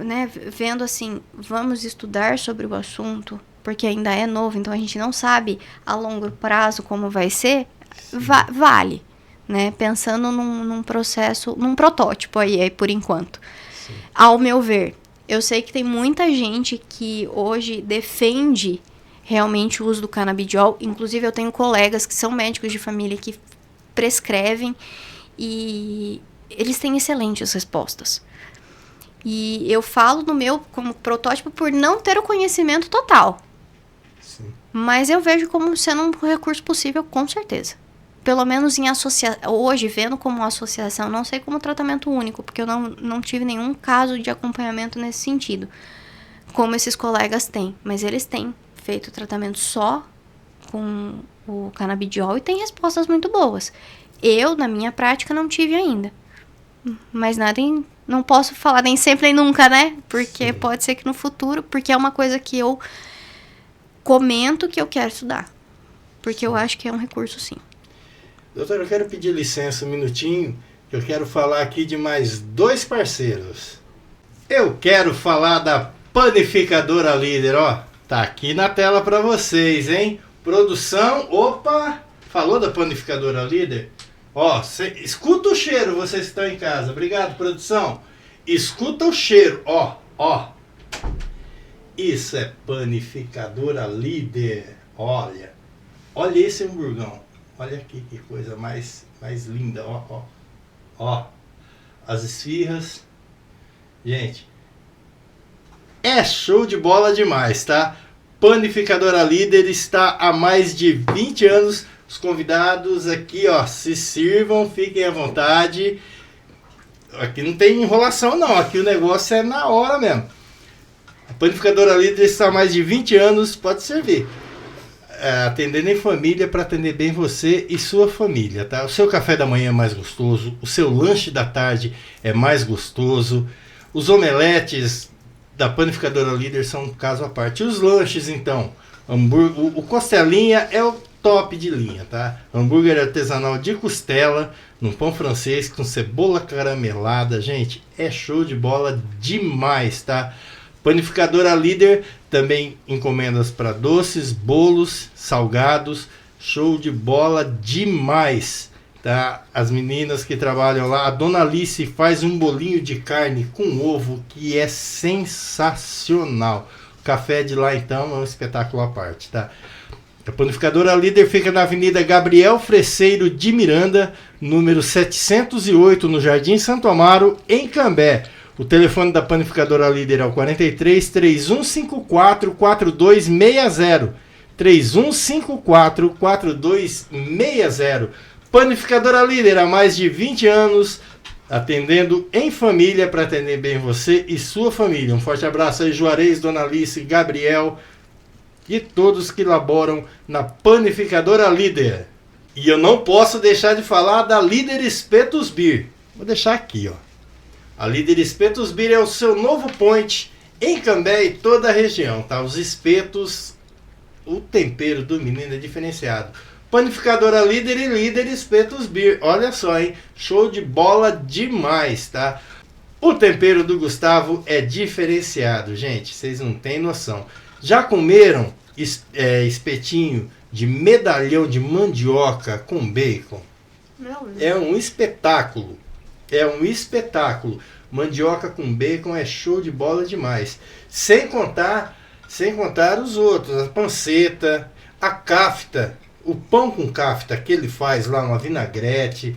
né, vendo assim, vamos estudar sobre o assunto, porque ainda é novo, então a gente não sabe a longo prazo como vai ser, vale. Né, pensando num processo, num protótipo aí por enquanto. Sim. Ao meu ver, eu sei que tem muita gente que hoje defende realmente o uso do canabidiol. Inclusive, eu tenho colegas que são médicos de família que prescrevem e eles têm excelentes respostas. E eu falo no meu como protótipo por não ter o conhecimento total. Sim. Mas eu vejo como sendo um recurso possível, com certeza. Pelo menos hoje, vendo como associação, não sei como tratamento único, porque eu não tive nenhum caso de acompanhamento nesse sentido, como esses colegas têm. Mas eles têm feito tratamento só com o canabidiol e têm respostas muito boas. Eu, na minha prática, não tive ainda. Mas não posso falar nem sempre nem nunca, né? Porque sim, pode ser que no futuro, porque é uma coisa que eu comento que eu quero estudar. Porque sim, eu acho que é um recurso, sim. Doutor, eu quero pedir licença um minutinho, que eu quero falar aqui de mais 2 parceiros. Eu quero falar da Panificadora Líder, ó. Tá aqui na tela para vocês, hein? O Produção, opa, falou da panificadora líder? Ó, escuta o cheiro, vocês que estão em casa. Obrigado, produção. Escuta o cheiro, ó. Isso é panificadora líder. Olha esse hamburgão. Olha aqui que coisa mais linda, ó. As esfirras. Gente, é show de bola demais, tá? Panificadora líder está há mais de 20 anos. Os convidados aqui, ó, se sirvam, fiquem à vontade. Aqui não tem enrolação não, aqui o negócio é na hora mesmo. A panificadora líder está há mais de 20 anos, pode servir. Atendendo em família para atender bem você e sua família, tá? O seu café da manhã é mais gostoso, o seu lanche da tarde é mais gostoso, os omeletes da panificadora líder são um caso à parte. Os lanches, então, o costelinha é o top de linha, tá? Hambúrguer artesanal de costela, num pão francês com cebola caramelada, gente, é show de bola demais, tá? Panificadora líder, também encomendas para doces, bolos, salgados, show de bola demais, tá? As meninas que trabalham lá, a Dona Alice faz um bolinho de carne com ovo que é sensacional. O café de lá, então, é um espetáculo à parte, tá? A panificadora líder fica na Avenida Gabriel Freseiro de Miranda, número 708, no Jardim Santo Amaro, em Cambé. O telefone da panificadora líder é o 43 3154 4260. 3154 4260. Panificadora líder há mais de 20 anos, atendendo em família para atender bem você e sua família. Um forte abraço aí, Juarez, Dona Alice, Gabriel e todos que laboram na panificadora líder. E eu não posso deixar de falar da Líder Espetos Beer. Vou deixar aqui, ó. A Líder Espetos Beer é o seu novo point em Cambé e toda a região, tá? Os espetos, o tempero do menino é diferenciado. Panificadora líder e Líder Espetos Beer. Olha só, hein? Show de bola demais, tá? O tempero do Gustavo é diferenciado, gente. Vocês não têm noção. Já comeram espetinho de medalhão de mandioca com bacon? Não. É um espetáculo. É um espetáculo. Mandioca com bacon é show de bola demais. Sem contar os outros. A panceta, a cafta, o pão com cafta que ele faz lá, uma vinagrete,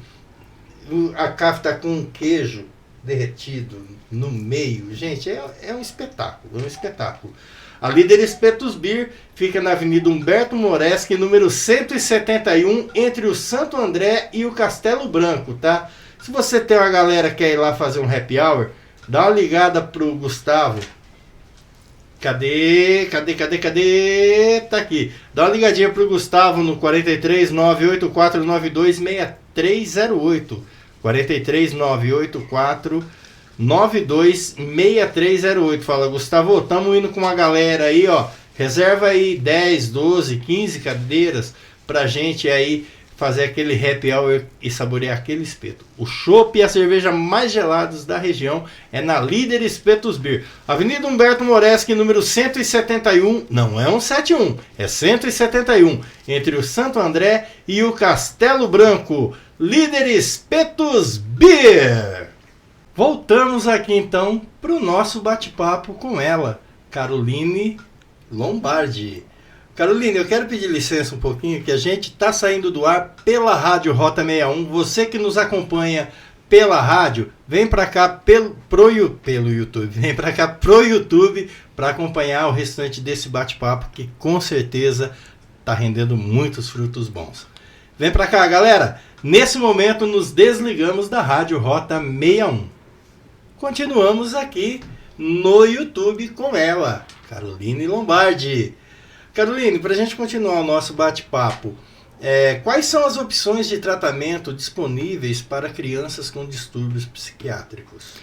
a cafta com queijo derretido no meio. Gente, é um espetáculo. É um espetáculo. A Líder Espetos Beer fica na Avenida Humberto Moreschi, número 171, entre o Santo André e o Castelo Branco, tá? Se você tem uma galera que quer ir lá fazer um happy hour, dá uma ligada pro Gustavo. Cadê? Tá aqui. Dá uma ligadinha pro Gustavo no 43 984 92 6308. 43 984 92 6308. Fala, Gustavo, tamo indo com uma galera aí, ó. Reserva aí 10, 12, 15 cadeiras pra gente aí fazer aquele happy hour e saborear aquele espeto. O chopp e a cerveja mais gelados da região é na Líder Espetos Beer. Avenida Humberto Moreschi, número 171, não é 171, é 171, entre o Santo André e o Castelo Branco. Líder Espetos Beer. Voltamos aqui então para o nosso bate-papo com ela, Caroline Lombardi. Caroline, eu quero pedir licença um pouquinho, que a gente está saindo do ar pela Rádio Rota 61. Você que nos acompanha pela rádio, vem para cá pelo YouTube. Vem para cá pro YouTube para acompanhar o restante desse bate-papo, que com certeza está rendendo muitos frutos bons. Vem para cá, galera. Nesse momento nos desligamos da Rádio Rota 61. Continuamos aqui no YouTube com ela, Caroline Lombardi. Caroline, para a gente continuar o nosso bate-papo, quais são as opções de tratamento disponíveis para crianças com distúrbios psiquiátricos?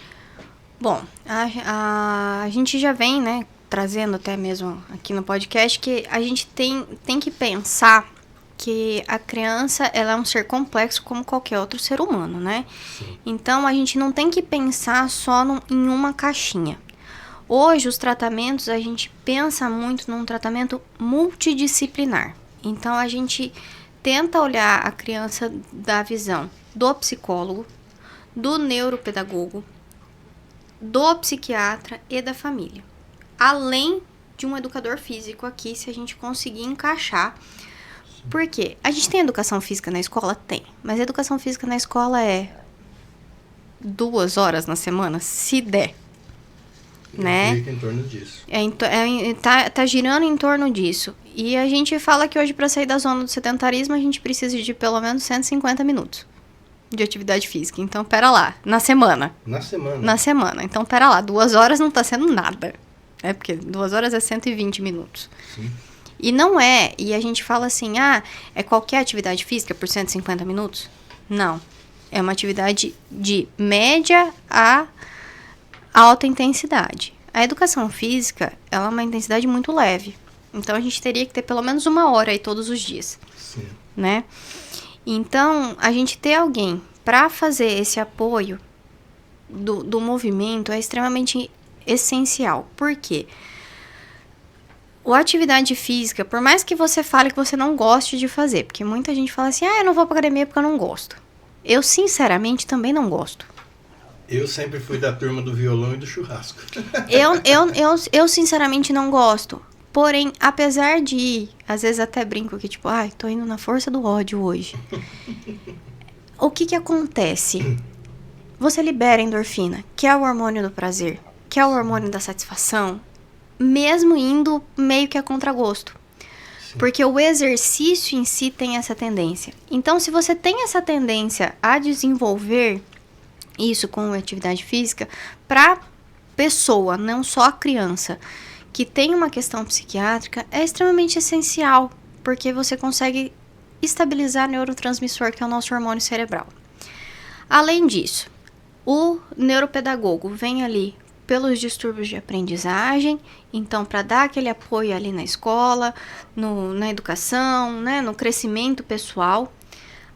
Bom, a gente já vem, né, trazendo até mesmo aqui no podcast que a gente tem que pensar que a criança, ela é um ser complexo como qualquer outro ser humano, né? Sim. Então, a gente não tem que pensar só em uma caixinha. Hoje, os tratamentos, a gente pensa muito num tratamento multidisciplinar. Então, a gente tenta olhar a criança da visão do psicólogo, do neuropedagogo, do psiquiatra e da família. Além de um educador físico aqui, se a gente conseguir encaixar. Por quê? A gente tem educação física na escola? Tem. Mas a educação física na escola é 2 horas na semana, se der. Né? Fica em torno disso. Tá girando em torno disso. E a gente fala que hoje, para sair da zona do sedentarismo, a gente precisa de pelo menos 150 minutos de atividade física. Então, pera lá. Na semana. Na semana. Então, pera lá. 2 horas não tá sendo nada. Porque 2 horas é 120 minutos. Sim. E não é. E a gente fala assim, é qualquer atividade física por 150 minutos? Não. É uma atividade de média a alta intensidade. A educação física, ela é uma intensidade muito leve. Então, a gente teria que ter pelo menos 1 hora aí todos os dias. Sim. Né? Então, a gente ter alguém para fazer esse apoio do movimento é extremamente essencial. Por quê? A atividade física, por mais que você fale que você não goste de fazer, porque muita gente fala assim, eu não vou pra academia porque eu não gosto. Eu, sinceramente, também não gosto. Eu sempre fui da turma do violão e do churrasco. Eu sinceramente não gosto. Porém, apesar de ir, às vezes até brinco que tipo, tô indo na força do ódio hoje. O que acontece? Você libera a endorfina, que é o hormônio do prazer, que é o hormônio da satisfação, mesmo indo meio que a contragosto. Sim. Porque o exercício em si tem essa tendência. Então, se você tem essa tendência a desenvolver isso com atividade física, para pessoa, não só a criança, que tem uma questão psiquiátrica, é extremamente essencial, porque você consegue estabilizar o neurotransmissor, que é o nosso hormônio cerebral. Além disso, o neuropedagogo vem ali pelos distúrbios de aprendizagem, então para dar aquele apoio ali na escola, na educação, né, no crescimento pessoal.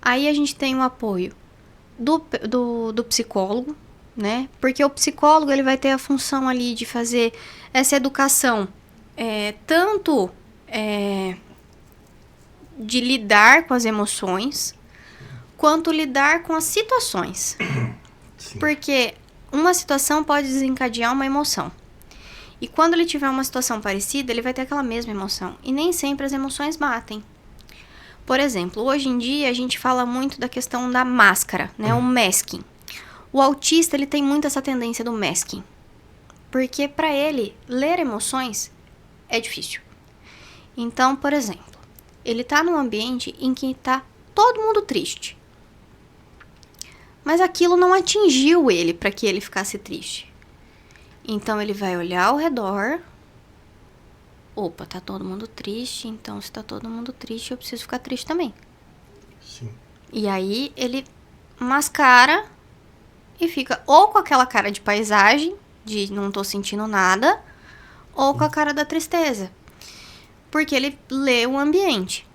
Aí a gente tem o apoio do psicólogo, né, porque o psicólogo ele vai ter a função ali de fazer essa educação, tanto de lidar com as emoções, quanto lidar com as situações. Sim. Porque uma situação pode desencadear uma emoção. E quando ele tiver uma situação parecida, ele vai ter aquela mesma emoção. E nem sempre as emoções batem. Por exemplo, hoje em dia a gente fala muito da questão da máscara, né? O masking. O autista, ele tem muito essa tendência do masking. Porque para ele, ler emoções é difícil. Então, por exemplo, ele tá num ambiente em que tá todo mundo triste. Mas aquilo não atingiu ele para que ele ficasse triste. Então ele vai olhar ao redor. Opa, tá todo mundo triste. Então se tá todo mundo triste, eu preciso ficar triste também. Sim. E aí ele mascara e fica ou com aquela cara de paisagem, de não tô sentindo nada, ou com a cara da tristeza. Porque ele lê o ambiente.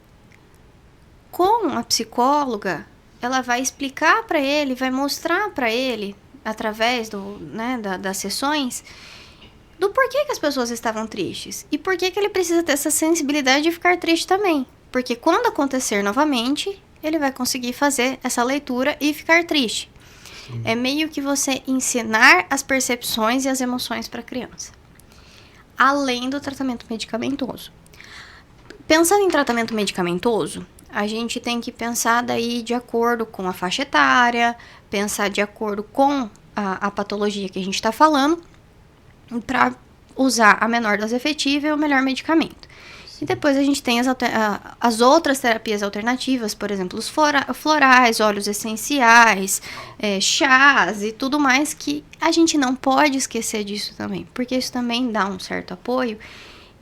Com a psicóloga, ela vai explicar para ele, vai mostrar para ele, através das sessões, do porquê que as pessoas estavam tristes. E por que ele precisa ter essa sensibilidade de ficar triste também. Porque quando acontecer novamente, ele vai conseguir fazer essa leitura e ficar triste. Sim. É meio que você ensinar as percepções e as emoções para a criança. Além do tratamento medicamentoso. Pensando em tratamento medicamentoso, a gente tem que pensar daí de acordo com a faixa etária, pensar de acordo com a patologia que a gente está falando, para usar a menor dose efetiva e o melhor medicamento. Sim. E depois a gente tem as outras terapias alternativas, por exemplo, os florais, óleos essenciais, chás e tudo mais, que a gente não pode esquecer disso também, porque isso também dá um certo apoio.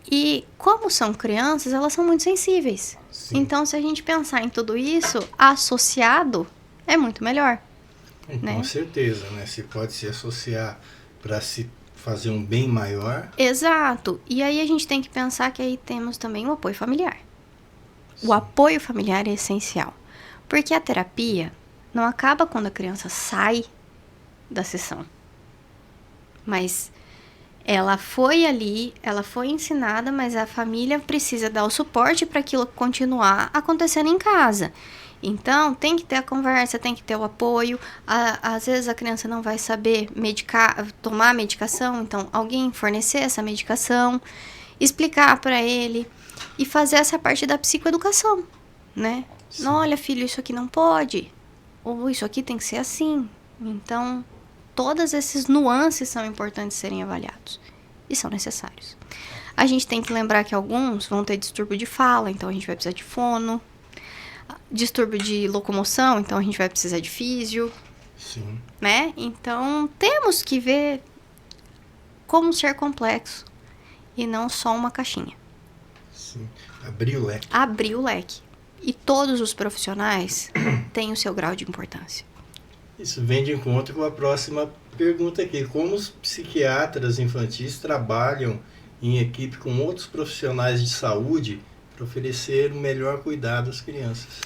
E como são crianças, elas são muito sensíveis. Sim. Então, se a gente pensar em tudo isso, associado, é muito melhor. Né? Com certeza, né? Se pode se associar para se fazer um bem maior. Exato. E aí a gente tem que pensar que aí temos também o apoio familiar. Sim. O apoio familiar é essencial. Porque a terapia não acaba quando a criança sai da sessão. Mas Ela foi ali, ela foi ensinada, mas a família precisa dar o suporte para aquilo continuar acontecendo em casa. Então, tem que ter a conversa, tem que ter o apoio. Às vezes a criança não vai saber tomar a medicação, então alguém fornecer essa medicação, explicar para ele e fazer essa parte da psicoeducação, né? Não, olha, filho, isso aqui não pode, ou isso aqui tem que ser assim. Então, todas essas nuances são importantes serem avaliados e são necessários. A gente tem que lembrar que alguns vão ter distúrbio de fala, então a gente vai precisar de fono. Distúrbio de locomoção, então a gente vai precisar de físio. Sim. Né? Então, temos que ver como ser complexo e não só uma caixinha. Sim. Abrir o leque. Abrir o leque. E todos os profissionais têm o seu grau de importância. Isso vem de encontro com a próxima pergunta aqui. Como os psiquiatras infantis trabalham em equipe com outros profissionais de saúde para oferecer o melhor cuidado às crianças?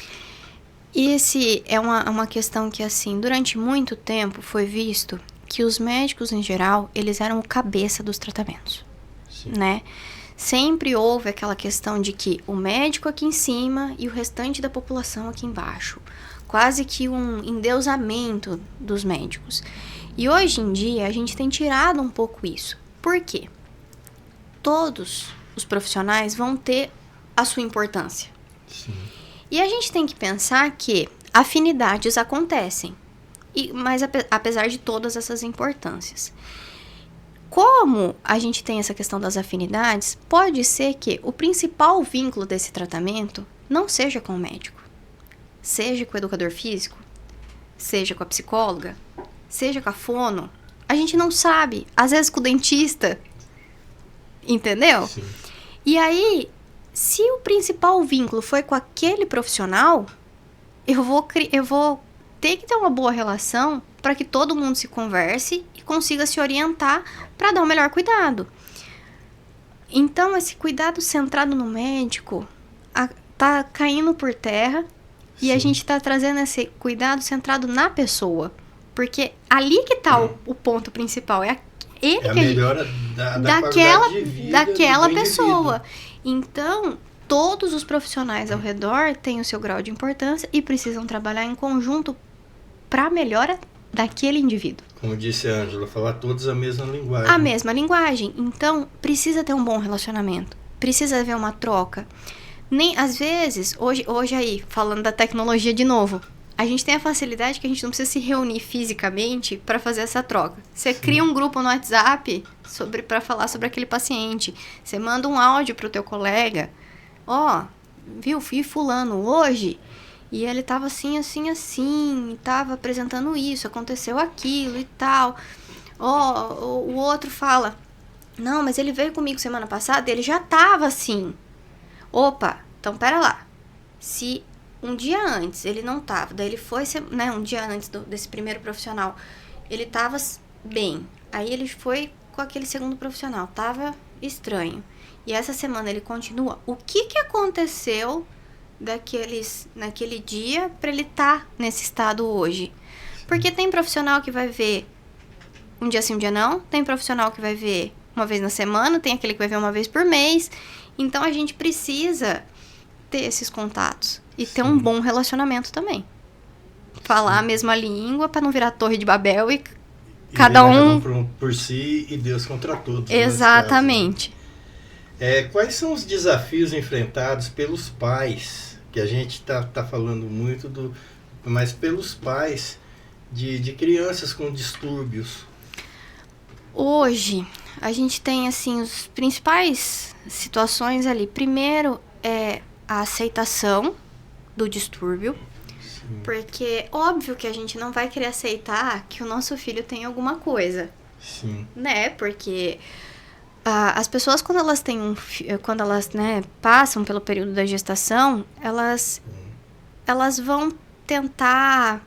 E esse é uma questão que, assim, durante muito tempo foi visto que os médicos, em geral, eles eram o cabeça dos tratamentos. Sim. Né? Sempre houve aquela questão de que o médico aqui em cima e o restante da população aqui embaixo. Quase que um endeusamento dos médicos. E hoje em dia a gente tem tirado um pouco isso. Por quê? Todos os profissionais vão ter a sua importância. Sim. E a gente tem que pensar que afinidades acontecem. Mas apesar de todas essas importâncias. Como a gente tem essa questão das afinidades, pode ser que o principal vínculo desse tratamento não seja com o médico. Seja com o educador físico, seja com a psicóloga, seja com a fono. A gente não sabe. Às vezes com o dentista. Entendeu? Sim. E aí, se o principal vínculo foi com aquele profissional, eu vou ter que ter uma boa relação para que todo mundo se converse e consiga se orientar para dar o melhor cuidado. Então, esse cuidado centrado no médico tá caindo por terra. Sim. E a gente tá trazendo esse cuidado centrado na pessoa. Porque ali que tá o ponto principal. É a melhora daquela pessoa. Então, todos os profissionais ao redor têm o seu grau de importância e precisam trabalhar em conjunto para a melhora daquele indivíduo. Como disse a Ângela, falar todos a mesma linguagem. A mesma linguagem. Então, precisa ter um bom relacionamento. Precisa haver uma troca. Às vezes, hoje aí, falando da tecnologia de novo, a gente tem a facilidade que a gente não precisa se reunir fisicamente para fazer essa troca. Você Sim. cria um grupo no WhatsApp para falar sobre aquele paciente. Você manda um áudio pro teu colega. Viu, fui fulano hoje e ele tava assim, e tava apresentando isso, aconteceu aquilo e tal. O outro fala, não, mas ele veio comigo semana passada e ele já tava assim. Opa, então pera lá. Se um dia antes ele não tava, daí ele foi, né, um dia antes desse primeiro profissional, ele tava bem. Aí ele foi com aquele segundo profissional, tava estranho. E essa semana ele continua. O que aconteceu naquele dia para ele estar nesse estado hoje? Porque tem profissional que vai ver um dia sim, um dia não. Tem profissional que vai ver uma vez na semana. Tem aquele que vai ver uma vez por mês. Então, a gente precisa ter esses contatos. E ter um bom relacionamento também. Falar a mesma língua para não virar Torre de Babel e cada um por si e Deus contra todos. Exatamente. Quais são os desafios enfrentados pelos pais? Que a gente tá falando muito mas pelos pais de crianças com distúrbios. Hoje, a gente tem, assim, as principais situações ali. Primeiro, é a aceitação do distúrbio. Sim. Porque, óbvio que a gente não vai querer aceitar que o nosso filho tem alguma coisa. Sim. Né? Porque as pessoas, quando elas né, passam pelo período da gestação, elas vão tentar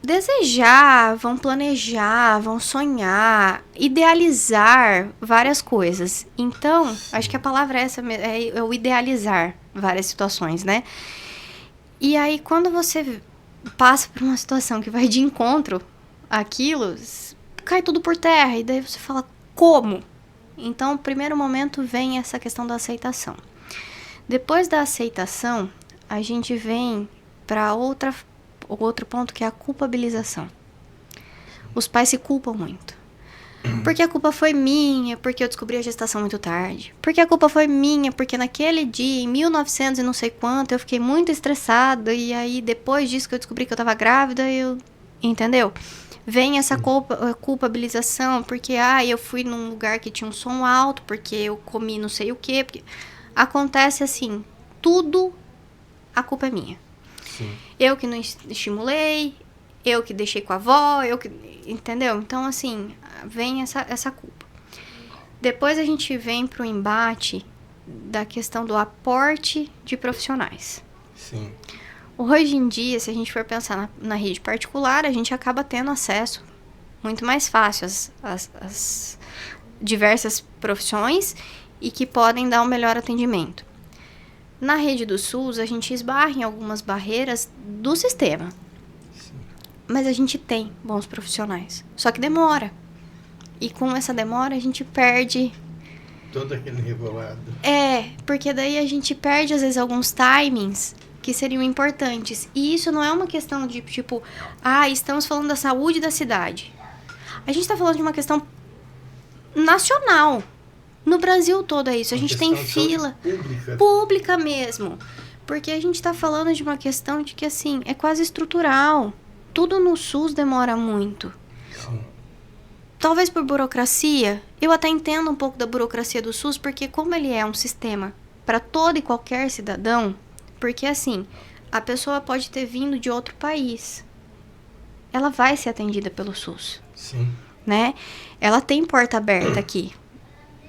desejar, vão planejar, vão sonhar, idealizar várias coisas. Então, acho que a palavra é essa, é o idealizar várias situações, né? E aí, quando você passa por uma situação que vai de encontro àquilo, cai tudo por terra. E daí você fala, como? Então, no primeiro momento vem essa questão da aceitação. Depois da aceitação, a gente vem para outro ponto, que é a culpabilização. Os pais se culpam muito. Porque a culpa foi minha, porque eu descobri a gestação muito tarde. Porque a culpa foi minha, porque naquele dia, em 1900 e não sei quanto, eu fiquei muito estressada. E aí, depois disso que eu descobri que eu tava grávida, Entendeu? Vem essa culpabilização, porque, eu fui num lugar que tinha um som alto, porque eu comi não sei o quê. Porque... Acontece assim, tudo, a culpa é minha. Sim. Eu que não estimulei, eu que deixei com a avó, entendeu? Então, assim, vem essa culpa. Depois a gente vem pro embate da questão do aporte de profissionais. Sim. Hoje em dia, se a gente for pensar na rede particular, a gente acaba tendo acesso muito mais fácil às diversas profissões e que podem dar um melhor atendimento. Na rede do SUS, a gente esbarra em algumas barreiras do sistema. Sim. Mas a gente tem bons profissionais. Só que demora. E com essa demora, a gente perde... Todo aquele rebolado. Porque daí a gente perde, às vezes, alguns timings que seriam importantes. E isso não é uma questão de, tipo... estamos falando da saúde da cidade. A gente está falando de uma questão nacional. No Brasil todo é isso. A gente tem fila pública mesmo. Porque a gente está falando de uma questão de que, assim, é quase estrutural. Tudo no SUS demora muito. Sim. Talvez por burocracia. Eu até entendo um pouco da burocracia do SUS, porque como ele é um sistema para todo e qualquer cidadão, porque, assim, a pessoa pode ter vindo de outro país. Ela vai ser atendida pelo SUS. Sim. Né? Ela tem porta aberta aqui.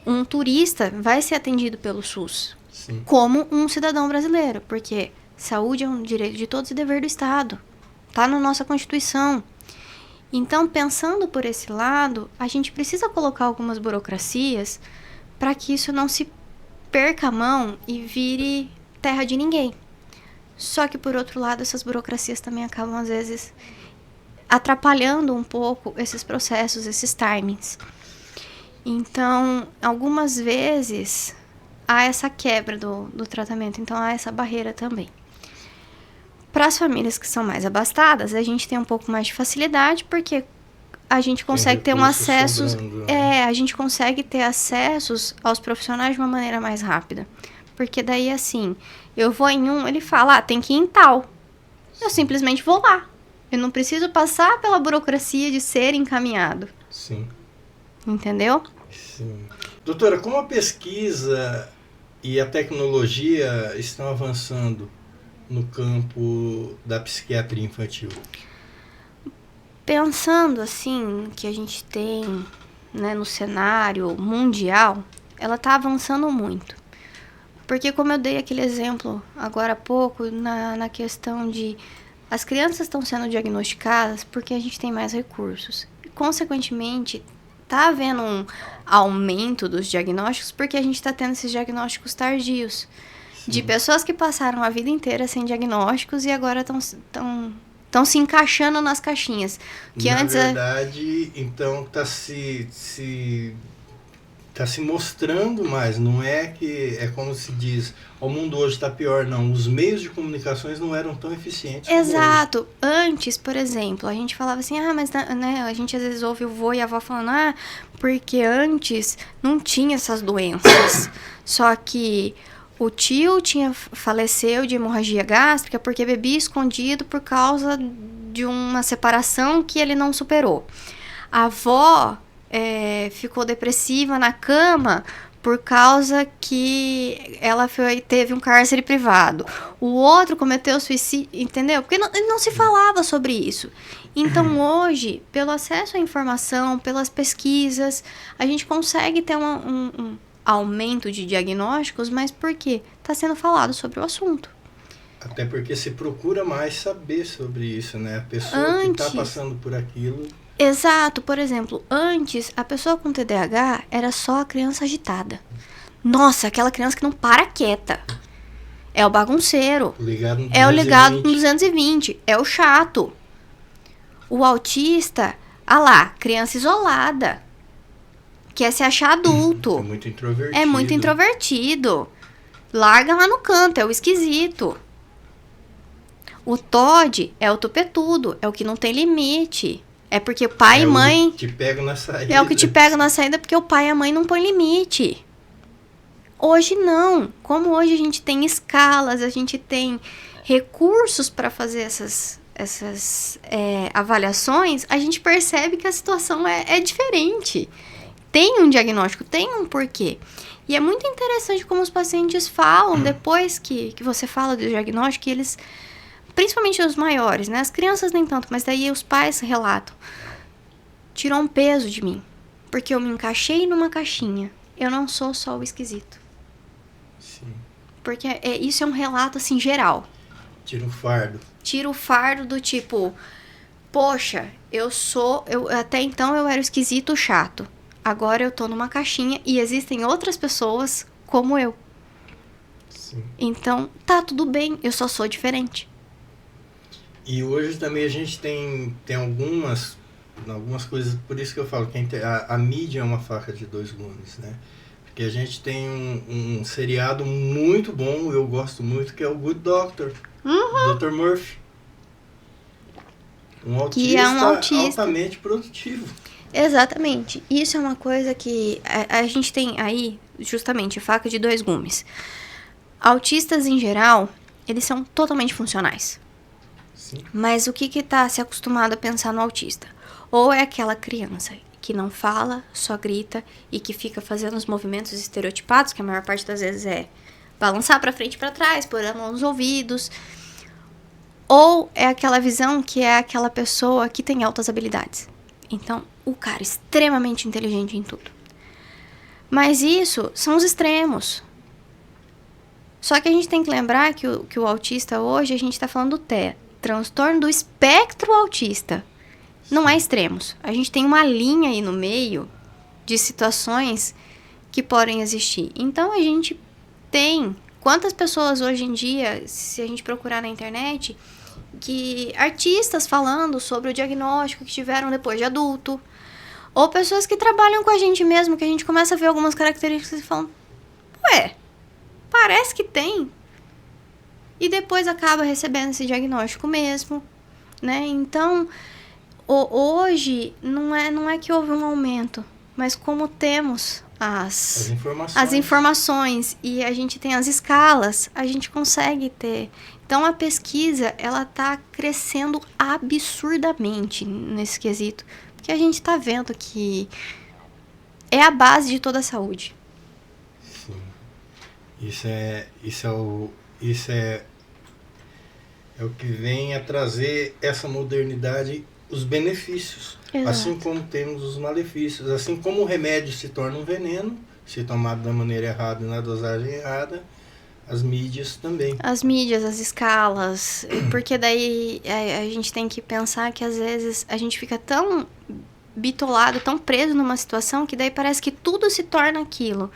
Um turista vai ser atendido pelo SUS. Sim. Como um cidadão brasileiro, porque saúde é um direito de todos e dever do Estado. Tá na nossa Constituição. Então, pensando por esse lado, a gente precisa colocar algumas burocracias para que isso não se perca a mão e vire terra de ninguém. Só que, por outro lado, essas burocracias também acabam, às vezes, atrapalhando um pouco esses processos, esses timings. Então, algumas vezes, há essa quebra do tratamento. Então, há essa barreira também. Para as famílias que são mais abastadas, a gente tem um pouco mais de facilidade, porque a gente consegue ter um acesso... a gente consegue ter acessos aos profissionais de uma maneira mais rápida. Porque daí, assim, eu vou em ele fala, tem que ir em tal. Eu simplesmente vou lá. Eu não preciso passar pela burocracia de ser encaminhado. Sim. Entendeu? Sim. Doutora, como a pesquisa e a tecnologia estão avançando no campo da psiquiatria infantil? Pensando, assim, que a gente tem, né, no cenário mundial, ela está avançando muito. Porque, como eu dei aquele exemplo agora há pouco, na questão de... As crianças estão sendo diagnosticadas porque a gente tem mais recursos. E, consequentemente, está havendo um aumento dos diagnósticos porque a gente está tendo esses diagnósticos tardios. Sim. De pessoas que passaram a vida inteira sem diagnósticos e agora estão se encaixando nas caixinhas. Que na antes verdade, então, está se mostrando mais. Não é que é como se diz, o mundo hoje está pior, não. Os meios de comunicações não eram tão eficientes. Exato. Como hoje. Antes, por exemplo, a gente falava assim, mas né, a gente às vezes ouve o vô e a avó falando, porque antes não tinha essas doenças. Só que o tio faleceu de hemorragia gástrica porque bebia escondido por causa de uma separação que ele não superou. A avó ficou depressiva na cama por causa que ela teve um cárcere privado. O outro cometeu suicídio, entendeu? Porque não se falava sobre isso. Então, hoje, pelo acesso à informação, pelas pesquisas, a gente consegue ter um aumento de diagnósticos, mas por quê? Está sendo falado sobre o assunto. Até porque se procura mais saber sobre isso, né? A pessoa que está passando por aquilo... Exato. Por exemplo, antes, a pessoa com TDAH era só a criança agitada. Nossa, aquela criança que não para quieta. É o bagunceiro. Ligado no 220. É o ligado no 220. É o chato. O autista, Ah lá, criança isolada. Quer se achar adulto. É muito introvertido. É muito introvertido. Larga lá no canto, é o esquisito. O Todd é o tupetudo, é o que não tem limite. É porque pai e mãe... Te pego na saída. É o que te pega na saída porque o pai e a mãe não põem limite. Hoje não. Como hoje a gente tem escalas, a gente tem recursos para fazer essas avaliações, a gente percebe que a situação é diferente. Tem um diagnóstico, tem um porquê. E é muito interessante como os pacientes falam, depois que você fala do diagnóstico, que eles, principalmente os maiores, né? As crianças nem tanto, mas daí os pais relatam. Tirou um peso de mim, porque eu me encaixei numa caixinha. Eu não sou só o esquisito. Sim. Porque isso é um relato, assim, geral. Tira um fardo. Tira o fardo do tipo, poxa, até então eu era o esquisito chato. Agora eu tô numa caixinha e existem outras pessoas como eu. Sim. Então, tá tudo bem, eu só sou diferente. E hoje também a gente tem algumas coisas, por isso que eu falo que a mídia é uma faca de dois gumes, né? Porque a gente tem um seriado muito bom, eu gosto muito, que é o Good Doctor, Dr. Murphy. Um autista altamente produtivo. Exatamente. Isso é uma coisa que a gente tem aí, justamente, faca de dois gumes. Autistas, em geral, eles são totalmente funcionais. Sim. Mas o que tá se acostumado a pensar no autista? Ou é aquela criança que não fala, só grita e que fica fazendo os movimentos estereotipados, que a maior parte das vezes é balançar pra frente e pra trás, pôr a mão nos ouvidos. Ou é aquela visão que é aquela pessoa que tem altas habilidades. Então, o cara é extremamente inteligente em tudo. Mas isso são os extremos. Só que a gente tem que lembrar que o autista hoje, a gente tá falando do TEA, transtorno do espectro autista. Não é extremos. A gente tem uma linha aí no meio de situações que podem existir. Então, a gente tem... Quantas pessoas hoje em dia, se a gente procurar na internet... que artistas falando sobre o diagnóstico que tiveram depois de adulto, ou pessoas que trabalham com a gente mesmo, que a gente começa a ver algumas características e falam, ué, parece que tem, e depois acaba recebendo esse diagnóstico mesmo, né? Então, hoje não é que houve um aumento, mas como temos as informações e a gente tem as escalas, a gente consegue ter. Então, a pesquisa, ela tá crescendo absurdamente nesse quesito. Porque a gente tá vendo que é a base de toda a saúde. Sim. Isso é o que vem a trazer essa modernidade, os benefícios. Exato. Assim como temos os malefícios. Assim como o remédio se torna um veneno, se tomado da maneira errada e na dosagem errada, as mídias também. As mídias, as escalas. Porque daí a gente tem que pensar que às vezes a gente fica tão bitolado, tão preso numa situação, que daí parece que tudo se torna aquilo.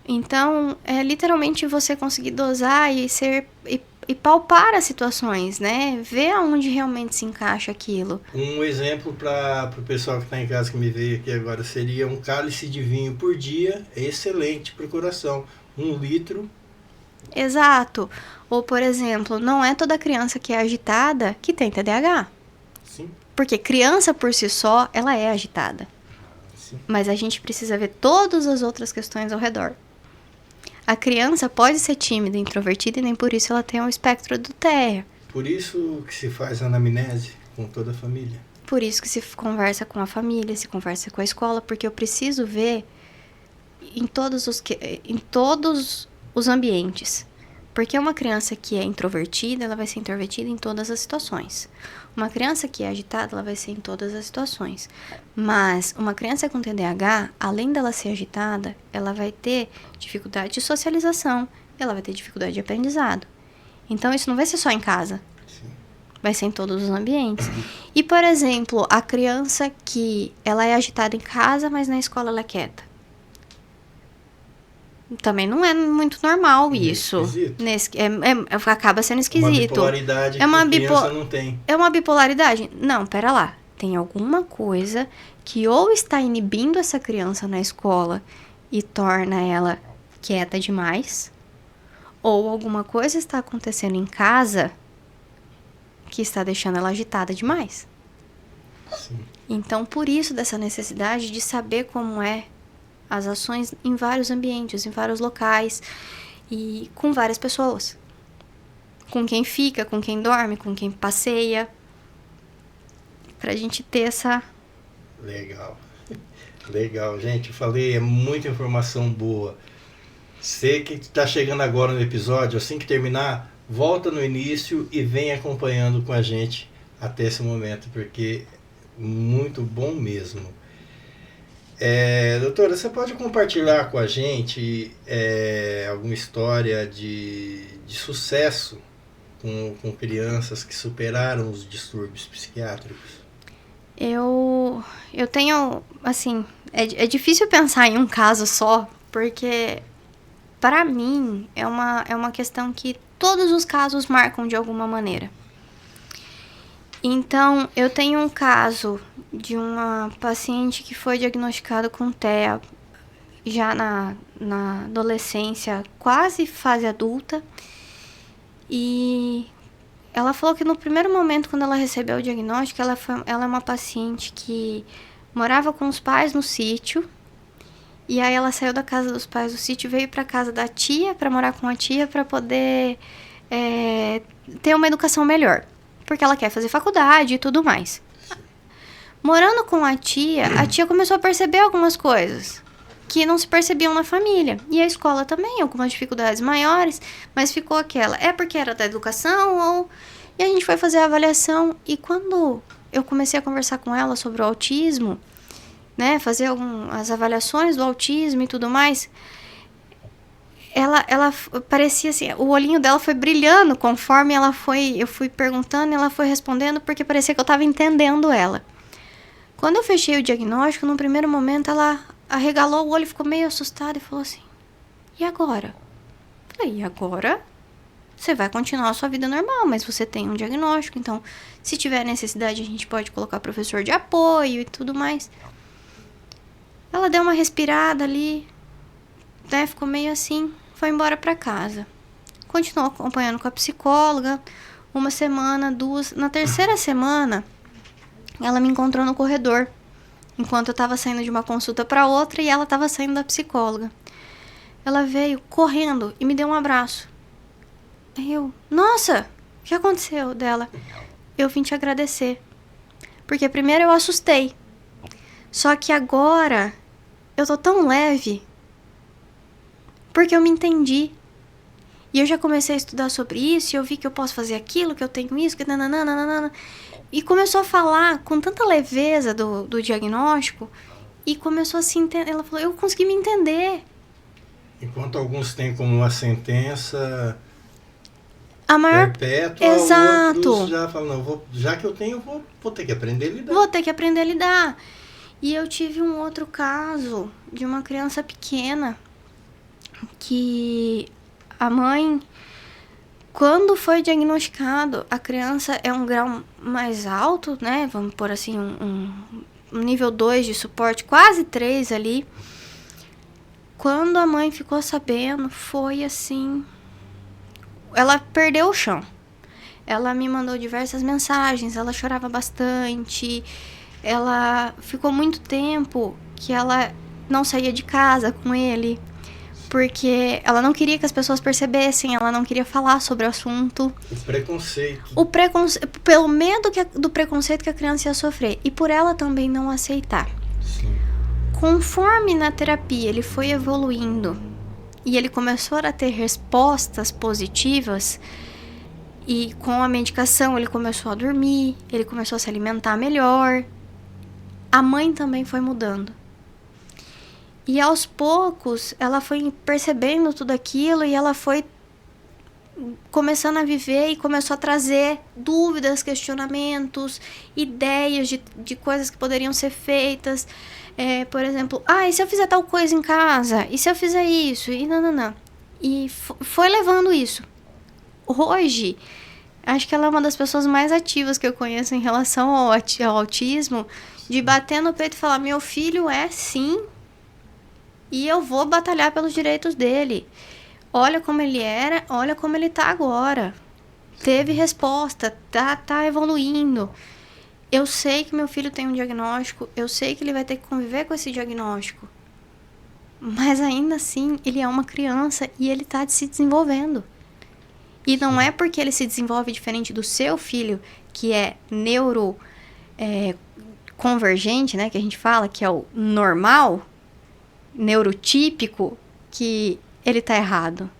Então, é literalmente você conseguir dosar e palpar as situações, né? Ver aonde realmente se encaixa aquilo. Um exemplo para o pessoal que está em casa, que me veio aqui agora, seria um cálice de vinho por dia, é excelente para o coração. 1 litro. Exato. Ou, por exemplo, não é toda criança que é agitada que tem TDAH. Sim. Porque criança por si só, ela é agitada. Sim. Mas a gente precisa ver todas as outras questões ao redor. A criança pode ser tímida, introvertida, e nem por isso ela tem o espectro do TEA. Por isso que se faz anamnese com toda a família. Por isso que se conversa com a família, se conversa com a escola, porque eu preciso ver em todos os ambientes. Porque uma criança que é introvertida, ela vai ser introvertida em todas as situações. Uma criança que é agitada, ela vai ser em todas as situações. Mas uma criança com TDAH, além dela ser agitada, ela vai ter dificuldade de socialização, ela vai ter dificuldade de aprendizado. Então, isso não vai ser só em casa. Sim. Vai ser em todos os ambientes. E, por exemplo, a criança que ela é agitada em casa, mas na escola ela é quieta. Também não é muito normal isso. Acaba sendo esquisito. Uma bipolaridade que a criança não tem. É uma bipolaridade? Não, pera lá. tem alguma coisa que ou está inibindo essa criança na escola e torna ela quieta demais, ou alguma coisa está acontecendo em casa que está deixando ela agitada demais. Sim. Então, por isso dessa necessidade de saber como é as ações em vários ambientes, em vários locais e com várias pessoas. Com quem fica, com quem dorme, com quem passeia. Pra gente ter essa... Legal. Legal, gente. Eu falei, é muita informação boa. Você que está chegando agora no episódio, assim que terminar, volta no início e vem acompanhando com a gente até esse momento, porque muito bom mesmo. Doutora, você pode compartilhar com a gente alguma história de sucesso com crianças que superaram os distúrbios psiquiátricos? Eu tenho, assim, é difícil pensar em um caso só, porque para mim é uma questão que todos os casos marcam de alguma maneira. Então, eu tenho um caso de uma paciente que foi diagnosticada com TEA já na adolescência, quase fase adulta. E ela falou que no primeiro momento, quando ela recebeu o diagnóstico, ela é uma paciente que morava com os pais no sítio. E aí ela saiu da casa dos pais do sítio e veio para casa da tia, para morar com a tia, para poder ter uma educação melhor. Porque ela quer fazer faculdade e tudo mais. Morando com a tia começou a perceber algumas coisas que não se percebiam na família. E a escola também, algumas dificuldades maiores, mas ficou aquela. É porque era da educação ou... E a gente foi fazer a avaliação. E quando eu comecei a conversar com ela sobre o autismo, né, fazer as avaliações do autismo e tudo mais... Ela parecia assim, o olhinho dela foi brilhando conforme eu fui perguntando e ela foi respondendo, porque parecia que eu estava entendendo ela. Quando eu fechei o diagnóstico, no primeiro momento ela arregalou o olho, ficou meio assustada e falou assim, e agora? Eu falei, e agora? Você vai continuar a sua vida normal, mas você tem um diagnóstico, então se tiver necessidade a gente pode colocar professor de apoio e tudo mais. Ela deu uma respirada ali, né, ficou meio assim, foi embora pra casa. Continuou acompanhando com a psicóloga, uma semana, duas. Na terceira semana, ela me encontrou no corredor, enquanto eu tava saindo de uma consulta pra outra e ela tava saindo da psicóloga. Ela veio correndo e me deu um abraço. Aí eu, nossa, o que aconteceu dela? Eu vim te agradecer. Porque primeiro eu assustei. Só que agora eu tô tão leve porque eu me entendi. E eu já comecei a estudar sobre isso, e eu vi que eu posso fazer aquilo, que eu tenho isso, que nananana. E começou a falar com tanta leveza do diagnóstico, e começou a se entender. Ela falou, eu consegui me entender. Enquanto alguns têm como uma sentença A maior... perpétua, Exato. outros já falam, não, já que eu tenho, vou ter que aprender a lidar. Vou ter que aprender a lidar. E eu tive um outro caso de uma criança pequena, que a mãe, quando foi diagnosticado, a criança é um grau mais alto, né? Vamos pôr assim, um nível 2 de suporte, quase 3 ali. Quando a mãe ficou sabendo, foi assim... Ela perdeu o chão. Ela me mandou diversas mensagens, ela chorava bastante. Ela ficou muito tempo que ela não saía de casa com ele, porque ela não queria que as pessoas percebessem, ela não queria falar sobre o assunto. O preconceito. Pelo medo do preconceito que a criança ia sofrer. E por ela também não aceitar. Sim. Conforme na terapia ele foi evoluindo e ele começou a ter respostas positivas, e com a medicação ele começou a dormir, ele começou a se alimentar melhor, a mãe também foi mudando. E aos poucos, ela foi percebendo tudo aquilo e ela foi começando a viver e começou a trazer dúvidas, questionamentos, ideias de coisas que poderiam ser feitas. Por exemplo, e se eu fizer tal coisa em casa? E se eu fizer isso? E não. E foi levando isso. Hoje, Acho que ela é uma das pessoas mais ativas que eu conheço em relação ao autismo, de bater no peito e falar, meu filho é sim, e eu vou batalhar pelos direitos dele. Olha como ele era, olha como ele tá agora. Teve resposta, tá evoluindo. Eu sei que meu filho tem um diagnóstico, eu sei que ele vai ter que conviver com esse diagnóstico. Mas ainda assim, ele é uma criança e ele tá se desenvolvendo. E não é porque ele se desenvolve diferente do seu filho, que é convergente, né, que a gente fala, que é o normal, neurotípico, que ele tá errado.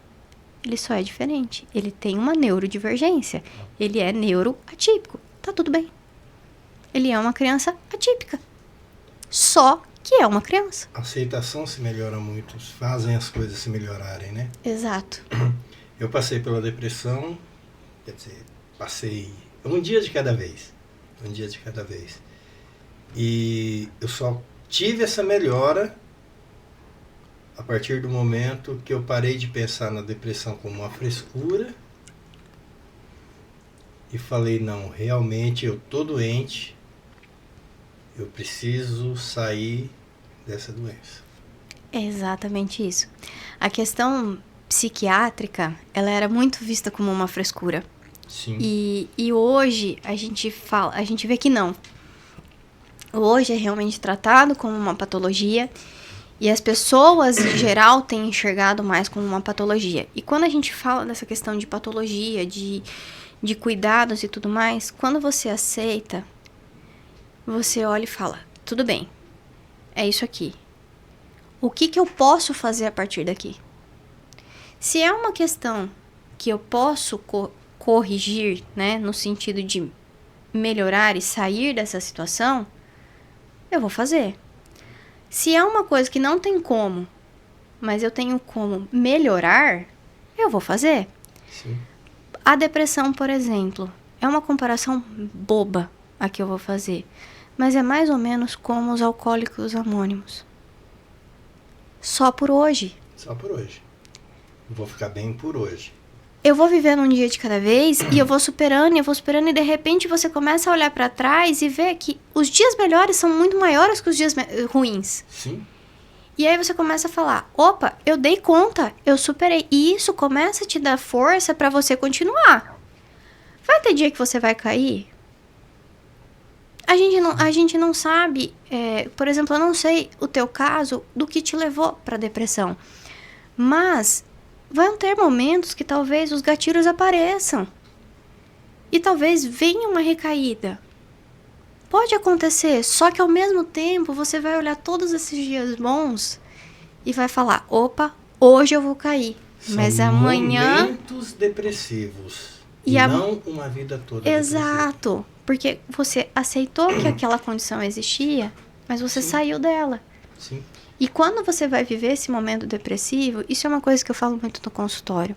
Ele só é diferente. Ele tem uma neurodivergência. Ele é neuroatípico. Tá tudo bem. Ele é uma criança atípica. Só que é uma criança. A aceitação se melhora muito, fazem as coisas se melhorarem, né? Exato. Eu passei pela depressão, quer dizer, passei um dia de cada vez. Um dia de cada vez. E eu só tive essa melhora a partir do momento que eu parei de pensar na depressão como uma frescura e falei, não, realmente eu tô doente, eu preciso sair dessa doença. É exatamente isso. A questão psiquiátrica, ela era muito vista como uma frescura. Sim. E hoje a gente vê que não. Hoje é realmente tratado como uma patologia e as pessoas em geral têm enxergado mais como uma patologia. E quando a gente fala dessa questão de patologia, de cuidados e tudo mais, quando você aceita, você olha e fala, tudo bem, é isso aqui. O que eu posso fazer a partir daqui? Se é uma questão que eu posso corrigir, né, no sentido de melhorar e sair dessa situação, eu vou fazer. Se é uma coisa que não tem como, mas eu tenho como melhorar, eu vou fazer. Sim. A depressão, por exemplo, é uma comparação boba a que eu vou fazer, mas é mais ou menos como os alcoólicos anônimos. Só por hoje. Só por hoje. Vou ficar bem por hoje. Eu vou vivendo um dia de cada vez e eu vou superando e de repente você começa a olhar pra trás e ver que os dias melhores são muito maiores que os dias ruins. Sim. E aí você começa a falar, opa, eu dei conta, eu superei. E isso começa a te dar força pra você continuar. Vai ter dia que você vai cair? A gente não sabe, por exemplo, eu não sei o teu caso do que te levou pra depressão. Mas vão ter momentos que talvez os gatilhos apareçam. E talvez venha uma recaída. Pode acontecer, só que ao mesmo tempo você vai olhar todos esses dias bons e vai falar, opa, hoje eu vou cair. Mas São amanhã... momentos depressivos. E não uma vida toda. Exato. Depressiva. Porque você aceitou que aquela condição existia, mas você saiu dela. Sim. E quando você vai viver esse momento depressivo, isso é uma coisa que eu falo muito no consultório.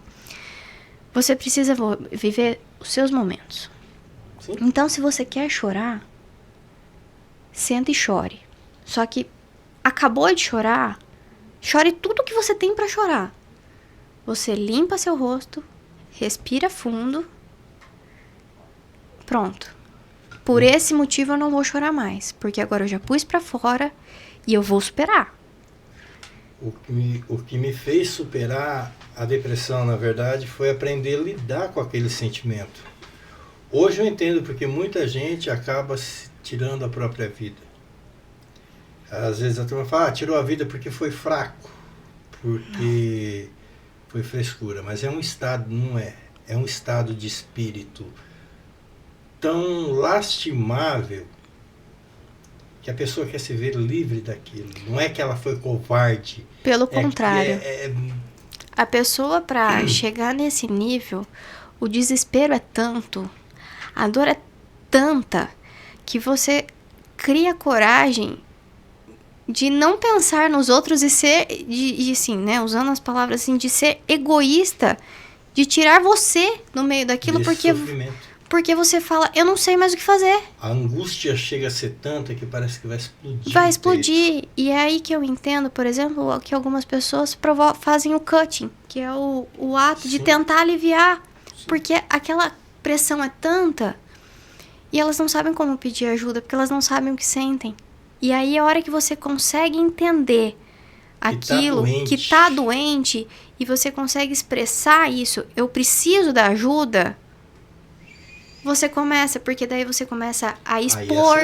Você precisa viver os seus momentos. Sim. Então, se você quer chorar, senta e chore. Só que acabou de chorar, chore tudo que você tem pra chorar. Você limpa seu rosto, respira fundo. Pronto. Por esse motivo eu não vou chorar mais, porque agora eu já pus pra fora e eu vou superar. O que me fez superar a depressão, na verdade, foi aprender a lidar com aquele sentimento. Hoje eu entendo porque muita gente acaba se tirando a própria vida. Às vezes a turma fala, tirou a vida porque foi fraco, porque foi frescura. Mas é um estado, não é? É um estado de espírito tão lastimável que a pessoa quer se ver livre daquilo. Não é que ela foi covarde. Pelo contrário. A pessoa, para chegar nesse nível, o desespero é tanto, a dor é tanta, que você cria coragem de não pensar nos outros e ser, assim, né, usando as palavras assim, de ser egoísta, de tirar você no meio daquilo, porque você fala, eu não sei mais o que fazer. A angústia chega a ser tanta que parece que vai explodir. Vai explodir. E é aí que eu entendo, por exemplo, que algumas pessoas fazem o cutting, que é o ato de tentar aliviar. Sim. Porque aquela pressão é tanta e elas não sabem como pedir ajuda, porque elas não sabem o que sentem. E aí a hora que você consegue entender aquilo que tá doente e você consegue expressar isso, eu preciso da ajuda, você começa, porque daí você começa a expor,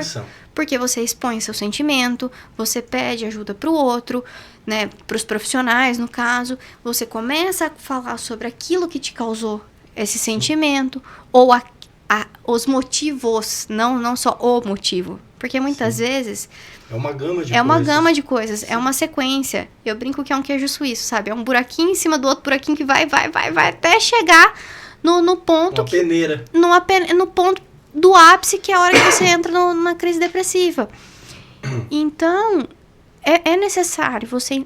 porque você expõe seu sentimento, você pede ajuda pro outro, né, pros profissionais no caso, você começa a falar sobre aquilo que te causou esse sentimento, ou os motivos, não só o motivo, porque muitas vezes é uma gama de coisas, é uma sequência. Eu brinco que é um queijo suíço, sabe? É um buraquinho em cima do outro buraquinho que vai até chegar no ponto... Uma peneira. No ponto do ápice, que é a hora que você entra na crise depressiva. Então, é necessário você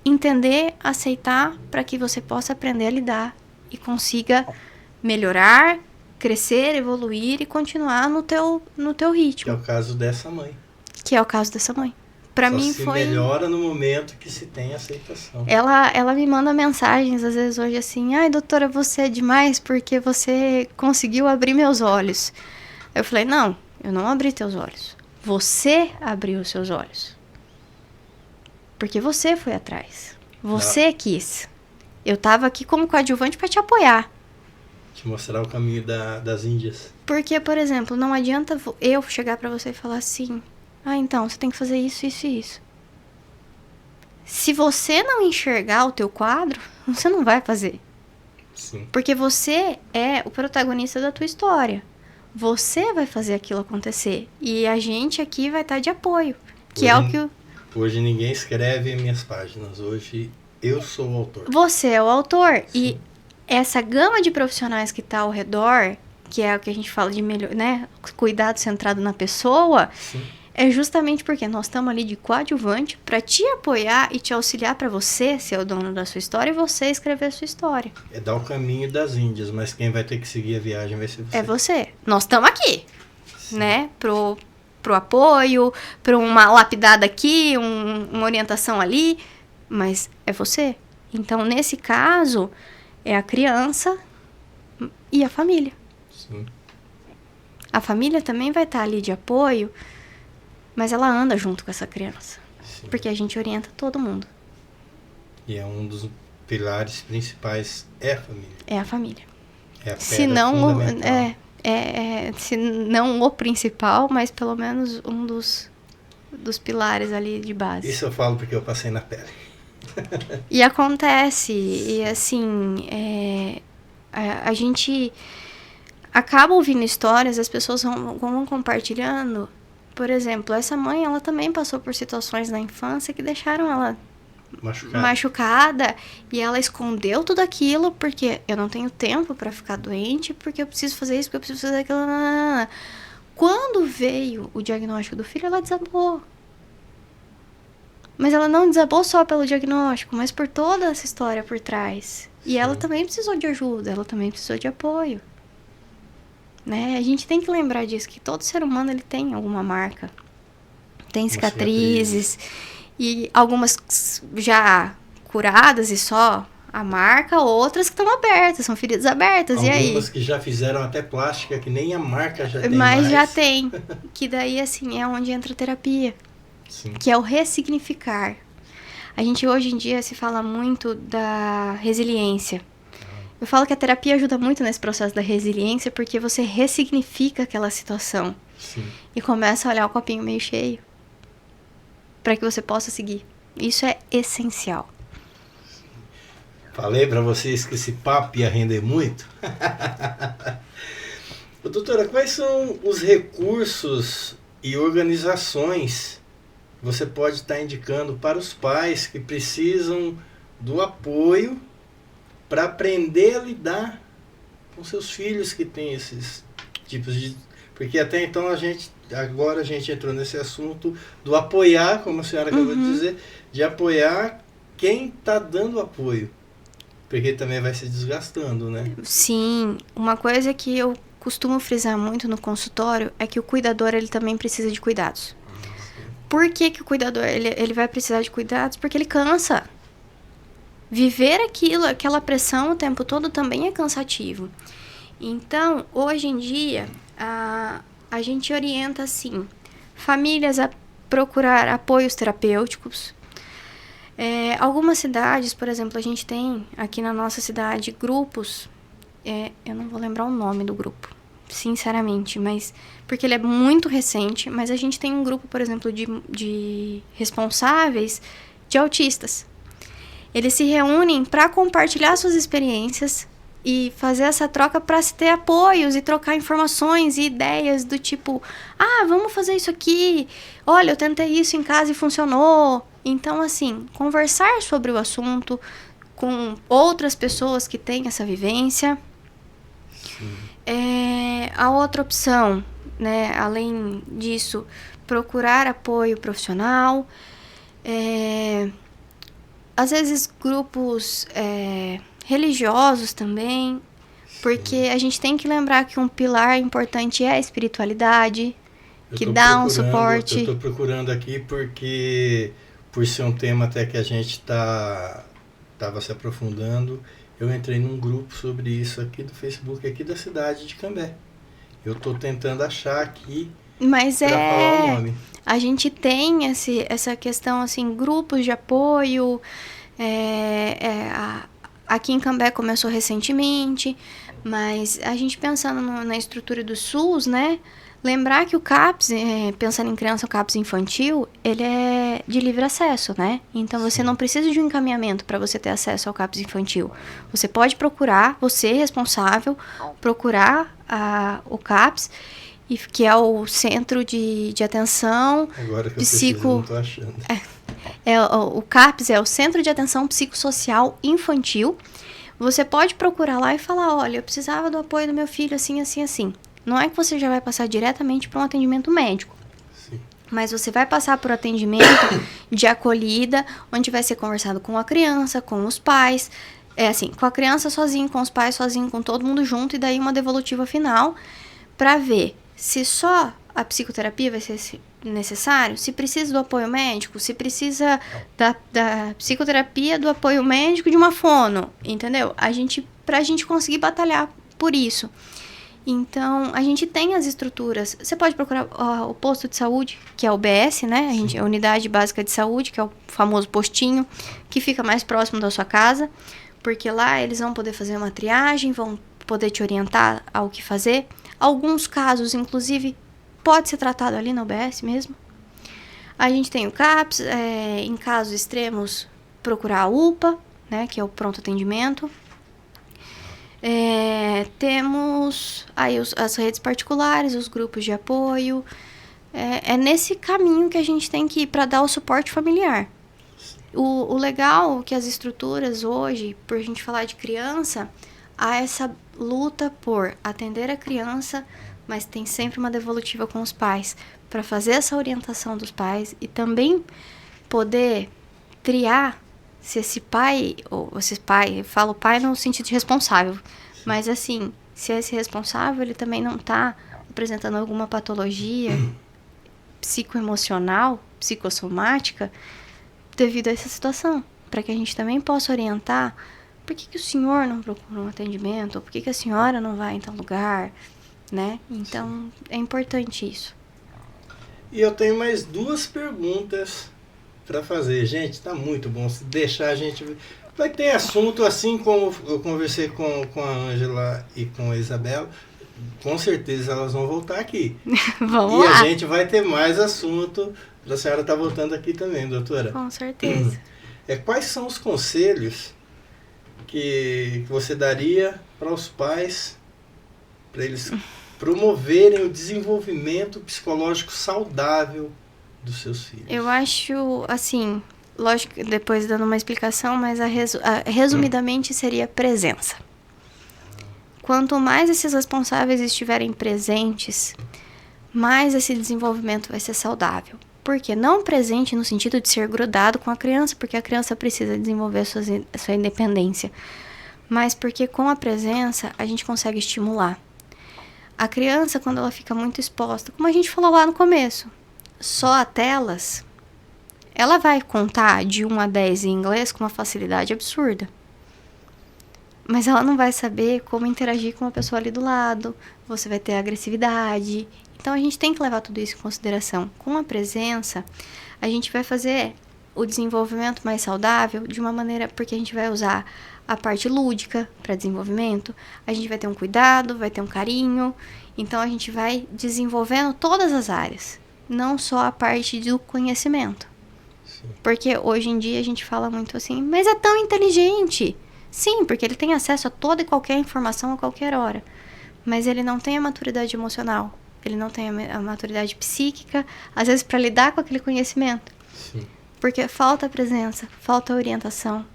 entender, aceitar, para que você possa aprender a lidar e consiga melhorar, crescer, evoluir e continuar no teu ritmo. Que é o caso dessa mãe. Pra Só mim se foi... melhora no momento que se tem aceitação. Ela me manda mensagens, às vezes, hoje assim, ai, doutora, você é demais porque você conseguiu abrir meus olhos. Eu falei, não, eu não abri teus olhos. Você abriu os seus olhos. Porque você foi atrás. Você quis. Eu tava aqui como coadjuvante para te apoiar. Te mostrar o caminho das Índias. Porque, por exemplo, não adianta eu chegar para você e falar assim, ah, então, você tem que fazer isso, isso e isso. Se você não enxergar o teu quadro, você não vai fazer. Sim. Porque você é o protagonista da tua história. Você vai fazer aquilo acontecer. E a gente aqui vai estar de apoio. Que hoje, é o que... Hoje ninguém escreve minhas páginas. Hoje eu sou o autor. Você é o autor. Sim. E essa gama de profissionais que está ao redor, que é o que a gente fala de melhor, né? Cuidado centrado na pessoa... Sim. É justamente porque nós estamos ali de coadjuvante para te apoiar e te auxiliar para você ser o dono da sua história e você escrever a sua história. É dar o caminho das Índias, mas quem vai ter que seguir a viagem vai ser você. É você. Nós estamos aqui, né? Pro apoio, para uma lapidada aqui, uma orientação ali, mas é você. Então, nesse caso, é a criança e a família. Sim. A família também vai estar ali de apoio, mas ela anda junto com essa criança. Sim. Porque a gente orienta todo mundo. E é um dos pilares principais, é a família. É a família. É a pedra se não, fundamental. Se não o principal, mas pelo menos um dos pilares ali de base. Isso eu falo porque eu passei na pele. E acontece, e assim, a gente acaba ouvindo histórias, as pessoas vão compartilhando. Por exemplo, essa mãe, ela também passou por situações na infância que deixaram ela machucada e ela escondeu tudo aquilo porque eu não tenho tempo para ficar doente, porque eu preciso fazer isso, porque eu preciso fazer aquilo. Quando veio o diagnóstico do filho, ela desabou. Mas ela não desabou só pelo diagnóstico, mas por toda essa história por trás. E ela também precisou de ajuda, ela também precisou de apoio. Né? A gente tem que lembrar disso, que todo ser humano ele tem alguma marca. Tem cicatrizes. E algumas já curadas e só a marca, outras que estão abertas, são feridas abertas. Algumas e aí? Algumas que já fizeram até plástica, que nem a marca já tem mais. Mas já tem. Que daí, assim, é onde entra a terapia. Sim. Que é o ressignificar. A gente hoje em dia se fala muito da resiliência. Eu falo que a terapia ajuda muito nesse processo da resiliência, porque você ressignifica aquela situação. Sim. E começa a olhar o copinho meio cheio. Para que você possa seguir. Isso é essencial. Falei para vocês que esse papo ia render muito. Doutora, quais são os recursos e organizações que você pode estar indicando para os pais que precisam do apoio para aprender a lidar com seus filhos que têm esses tipos de... Porque até então agora a gente entrou nesse assunto do apoiar, como a senhora acabou de dizer, de apoiar quem está dando apoio. Porque também vai se desgastando, né? Sim, uma coisa que eu costumo frisar muito no consultório é que o cuidador ele também precisa de cuidados. Por que o cuidador ele vai precisar de cuidados? Porque ele cansa. Viver aquela pressão o tempo todo também é cansativo. Então, hoje em dia, a gente orienta, assim, famílias a procurar apoios terapêuticos. Algumas cidades, por exemplo, a gente tem aqui na nossa cidade grupos, eu não vou lembrar o nome do grupo, sinceramente, mas porque ele é muito recente, mas a gente tem um grupo, por exemplo, de responsáveis de autistas. Eles se reúnem para compartilhar suas experiências e fazer essa troca para se ter apoios e trocar informações e ideias do tipo, vamos fazer isso aqui, olha, eu tentei isso em casa e funcionou. Então, assim, conversar sobre o assunto com outras pessoas que têm essa vivência. A outra opção, né, além disso, procurar apoio profissional. Às vezes grupos religiosos também, porque a gente tem que lembrar que um pilar importante é a espiritualidade, que dá um suporte. Eu estou procurando aqui porque, por ser um tema até que a gente estava se aprofundando, eu entrei num grupo sobre isso aqui do Facebook, aqui da cidade de Cambé. Eu estou tentando achar aqui para falar o nome. A gente tem essa questão, assim, grupos de apoio. Aqui em Cambé começou recentemente, mas a gente pensando na estrutura do SUS, né? Lembrar que o CAPS, pensando em criança, o CAPS infantil, ele é de livre acesso, né? Então, você não precisa de um encaminhamento para você ter acesso ao CAPS infantil. Você pode procurar, você responsável, procurar o CAPS, que é o Centro de Atenção... Agora que eu não tô achando. O CAPS é o Centro de Atenção Psicossocial Infantil. Você pode procurar lá e falar, olha, eu precisava do apoio do meu filho assim, assim, assim. Não é que você já vai passar diretamente para um atendimento médico. Sim. Mas você vai passar por atendimento de acolhida, onde vai ser conversado com a criança, com os pais. Com a criança sozinho, com os pais sozinho, com todo mundo junto. E daí uma devolutiva final para ver se só a psicoterapia vai ser necessário, se precisa do apoio médico, se precisa da psicoterapia, do apoio médico, de uma fono, entendeu? Pra gente conseguir batalhar por isso. Então, a gente tem as estruturas. Você pode procurar o posto de saúde, que é o UBS, né? A Unidade Básica de Saúde, que é o famoso postinho, que fica mais próximo da sua casa, porque lá eles vão poder fazer uma triagem, vão poder te orientar ao que fazer. Alguns casos, inclusive, pode ser tratado ali na UBS mesmo. A gente tem o CAPS, em casos extremos, procurar a UPA, né, que é o pronto atendimento. Temos aí as redes particulares, os grupos de apoio. É nesse caminho que a gente tem que ir para dar o suporte familiar. O legal é que as estruturas hoje, por a gente falar de criança, há essa luta por atender a criança, mas tem sempre uma devolutiva com os pais, para fazer essa orientação dos pais e também poder triar se esse pai, eu falo pai no sentido de responsável, mas assim, se esse responsável ele também não está apresentando alguma patologia psicoemocional, psicossomática, devido a essa situação, para que a gente também possa orientar por que o senhor não procura um atendimento, ou por que a senhora não vai em tal lugar, né? Então, é importante isso. E eu tenho mais 2 perguntas para fazer. Gente, tá muito bom. Se deixar a gente... Vai ter assunto, assim como eu conversei com a Ângela e com a Isabela, com certeza elas vão voltar aqui. Vamos lá. E a gente vai ter mais assunto. A senhora tá voltando aqui também, doutora. Com certeza. Quais são os conselhos que você daria para os pais, para eles promoverem o desenvolvimento psicológico saudável dos seus filhos? Eu acho, assim, lógico, depois dando uma explicação, mas resumidamente seria presença. Quanto mais esses responsáveis estiverem presentes, mais esse desenvolvimento vai ser saudável. Por quê? Não presente no sentido de ser grudado com a criança, porque a criança precisa desenvolver a sua independência. Mas porque com a presença a gente consegue estimular. A criança, quando ela fica muito exposta, como a gente falou lá no começo, só a telas, ela vai contar de 1 a 10 em inglês com uma facilidade absurda. mas ela não vai saber como interagir com a pessoa ali do lado, você vai ter agressividade. Então a gente tem que levar tudo isso em consideração. Com a presença, a gente vai fazer o desenvolvimento mais saudável de uma maneira, porque a gente vai usar a parte lúdica para desenvolvimento, a gente vai ter um cuidado, vai ter um carinho, então a gente vai desenvolvendo todas as áreas, não só a parte do conhecimento. Sim. Porque hoje em dia a gente fala muito assim, mas é tão inteligente. Sim, porque ele tem acesso a toda e qualquer informação a qualquer hora, mas ele não tem a maturidade emocional, ele não tem a maturidade psíquica, às vezes para lidar com aquele conhecimento. Sim. Porque falta presença, falta orientação,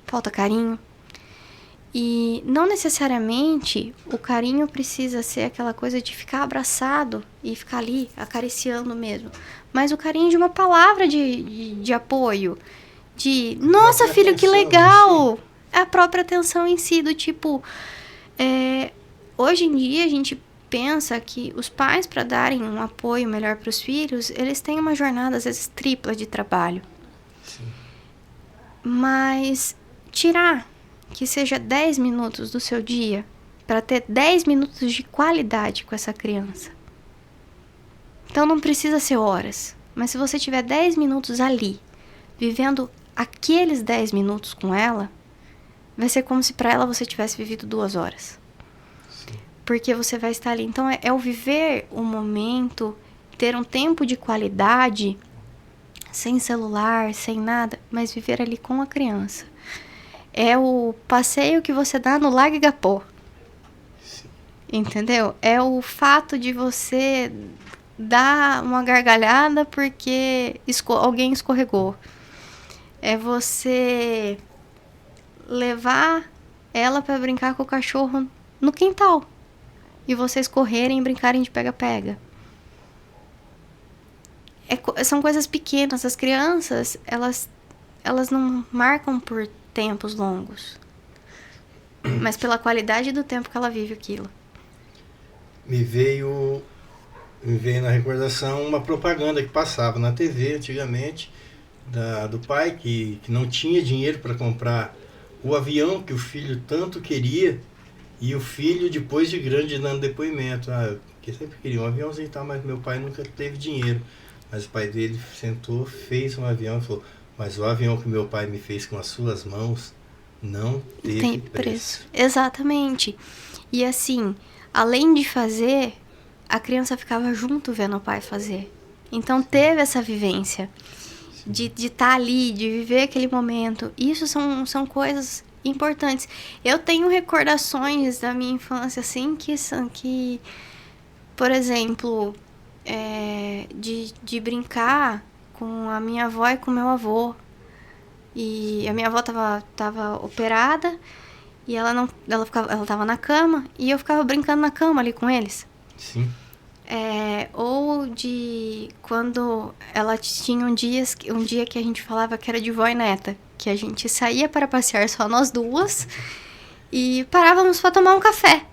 falta carinho. E não necessariamente o carinho precisa ser aquela coisa de ficar abraçado e ficar ali acariciando mesmo. Mas o carinho de uma palavra de apoio. De, nossa, filho, que legal! É a própria atenção em si, do tipo... hoje em dia a gente pensa que os pais, para darem um apoio melhor para os filhos, eles têm uma jornada, às vezes, tripla de trabalho. Sim. Mas tirar que seja 10 minutos do seu dia para ter 10 minutos de qualidade com essa criança. Então não precisa ser horas, mas se você tiver 10 minutos ali, vivendo aqueles 10 minutos com ela, vai ser como se para ela você tivesse vivido 2 horas. Porque você vai estar ali. Então, é o viver o momento, ter um tempo de qualidade, sem celular, sem nada, mas viver ali com a criança. É o passeio que você dá no Lago Igapó. Sim. Entendeu? É o fato de você dar uma gargalhada porque alguém escorregou. É você levar ela para brincar com o cachorro no quintal. E vocês correrem e brincarem de pega-pega. São coisas pequenas. As crianças, elas não marcam por tempos longos. Mas pela qualidade do tempo que ela vive aquilo. Me veio na recordação uma propaganda que passava na TV antigamente, do pai que não tinha dinheiro para comprar o avião que o filho tanto queria. E o filho, depois de grande, dando depoimento. Que sempre queria um aviãozinho e tal, mas meu pai nunca teve dinheiro. Mas o pai dele sentou, fez um avião e falou, mas o avião que meu pai me fez com as suas mãos não teve preço. Exatamente. E assim, além de fazer, a criança ficava junto vendo o pai fazer. Então teve essa vivência de estar ali, de viver aquele momento. Isso são coisas importantes. Eu tenho recordações da minha infância, assim, que por exemplo, de brincar com a minha avó e com o meu avô. E a minha avó tava operada e ela tava na cama e eu ficava brincando na cama ali com eles. Sim. Ou de quando ela tinha um dia que a gente falava que era de vó e neta, que a gente saía para passear só nós duas e parávamos para tomar um café.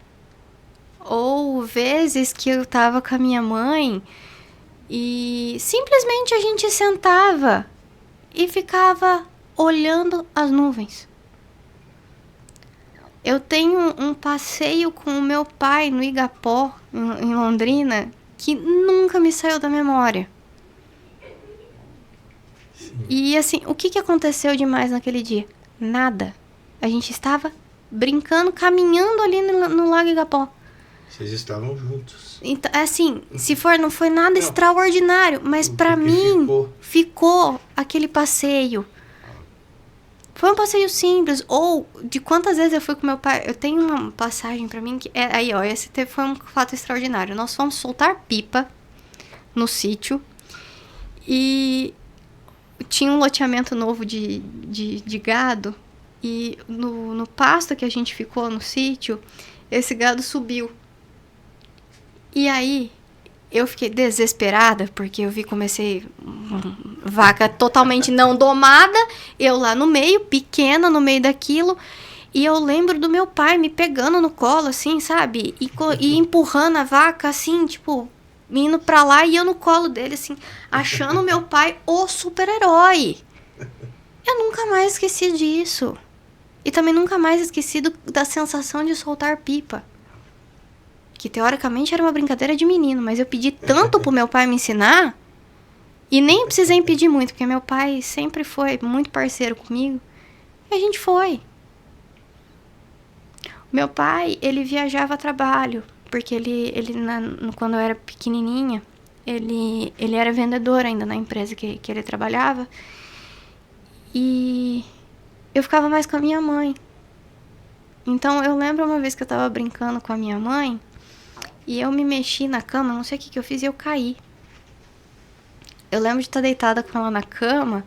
Ou vezes que eu tava com a minha mãe e simplesmente a gente sentava e ficava olhando as nuvens. Eu tenho um passeio com o meu pai no Igapó, em Londrina, que nunca me saiu da memória. Sim. E assim, o que aconteceu demais naquele dia? Nada. A gente estava brincando, caminhando ali no Lago Igapó. Vocês estavam juntos. Então, assim, não foi nada extraordinário, mas pra mim ficou aquele passeio. Foi um passeio simples. Ou de quantas vezes eu fui com meu pai. Eu tenho uma passagem pra mim que esse foi um fato extraordinário. Nós fomos soltar pipa no sítio e tinha um loteamento novo de gado. E no pasto que a gente ficou no sítio, esse gado subiu. E aí eu fiquei desesperada, porque comecei vaca totalmente não domada, eu lá no meio, pequena no meio daquilo, e eu lembro do meu pai me pegando no colo, assim, sabe? E empurrando a vaca, assim, tipo, indo pra lá, e eu no colo dele, assim, achando meu pai o super-herói. Eu nunca mais esqueci disso. E também nunca mais esqueci da sensação de soltar pipa. Que teoricamente era uma brincadeira de menino, mas eu pedi tanto pro meu pai me ensinar, e nem precisei pedir muito, porque meu pai sempre foi muito parceiro comigo, e a gente foi. Meu pai, ele viajava a trabalho, porque quando eu era pequenininha, ele era vendedor ainda na empresa que ele trabalhava, e eu ficava mais com a minha mãe. Então eu lembro uma vez que eu tava brincando com a minha mãe, e eu me mexi na cama, não sei o que eu fiz, e eu caí. Eu lembro de estar deitada com ela na cama,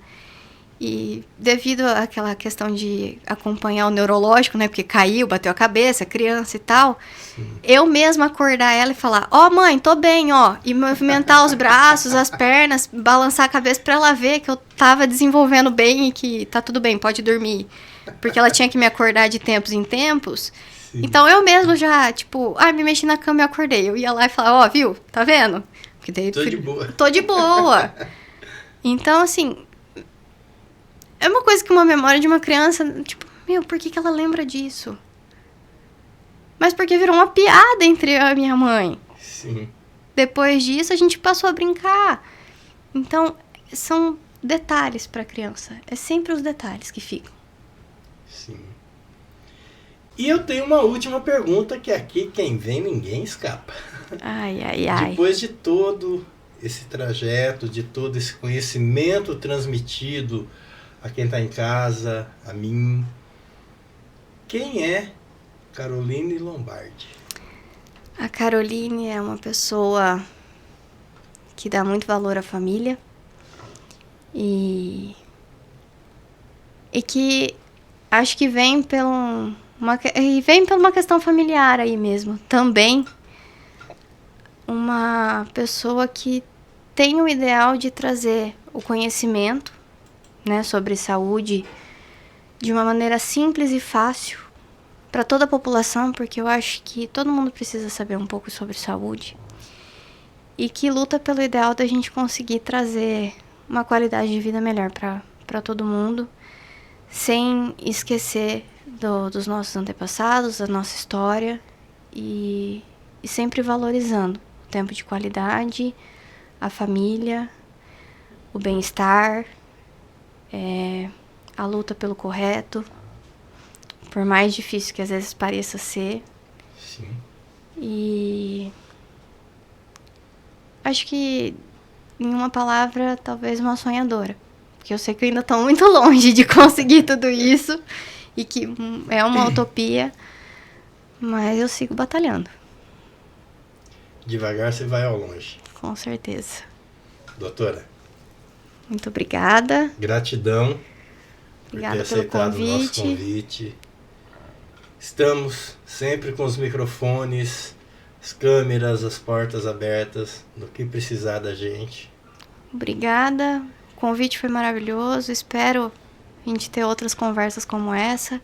e devido àquela questão de acompanhar o neurológico, né? Porque caiu, bateu a cabeça, criança e tal. Sim. Eu mesma acordar ela e falar, ó, mãe, tô bem, ó. E movimentar os braços, as pernas, balançar a cabeça pra ela ver que eu tava desenvolvendo bem e que tá tudo bem, pode dormir. Porque ela tinha que me acordar de tempos em tempos. Sim. Então eu mesmo já, me mexi na cama e acordei. Eu ia lá e falava, ó, viu, tá vendo? Porque daí, tô de boa. Tô de boa. Então, assim, é uma coisa que uma memória de uma criança, por que ela lembra disso? Mas porque virou uma piada entre eu e a minha mãe. Sim. Depois disso, a gente passou a brincar. Então, são detalhes pra criança. É sempre os detalhes que ficam. Sim. E eu tenho uma última pergunta, que aqui quem vem ninguém escapa. Ai. Depois de todo esse trajeto, de todo esse conhecimento transmitido a quem está em casa, a mim, quem é Caroline Lombardi? A Caroline é uma pessoa que dá muito valor à família e que acho que vem por uma questão familiar aí mesmo. Também uma pessoa que tem o ideal de trazer o conhecimento, né, sobre saúde de uma maneira simples e fácil para toda a população, porque eu acho que todo mundo precisa saber um pouco sobre saúde, e que luta pelo ideal da gente conseguir trazer uma qualidade de vida melhor para todo mundo, sem esquecer dos nossos antepassados, da nossa história, e sempre valorizando o tempo de qualidade, a família, o bem-estar, a luta pelo correto, por mais difícil que às vezes pareça ser. Sim. E acho que, em uma palavra, talvez uma sonhadora. Porque eu sei que eu ainda estou muito longe de conseguir tudo isso e que é uma utopia, mas eu sigo batalhando. Devagar você vai ao longe. Com certeza. Doutora, muito obrigada. Gratidão. Obrigada por ter aceitado pelo o nosso convite. Estamos sempre com os microfones, as câmeras, as portas abertas, no que precisar da gente. Obrigada. O convite foi maravilhoso. Espero a gente ter outras conversas como essa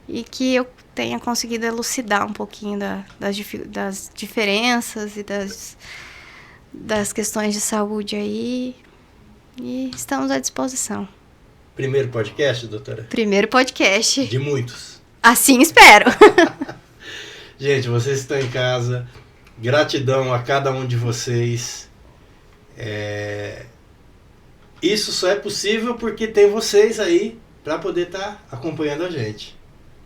e que eu tenha conseguido elucidar um pouquinho das diferenças e das questões de saúde aí. E estamos à disposição. Primeiro podcast, doutora? Primeiro podcast. De muitos. Assim espero. Gente, vocês estão em casa. Gratidão a cada um de vocês. Isso só é possível porque tem vocês aí para poder estar acompanhando a gente.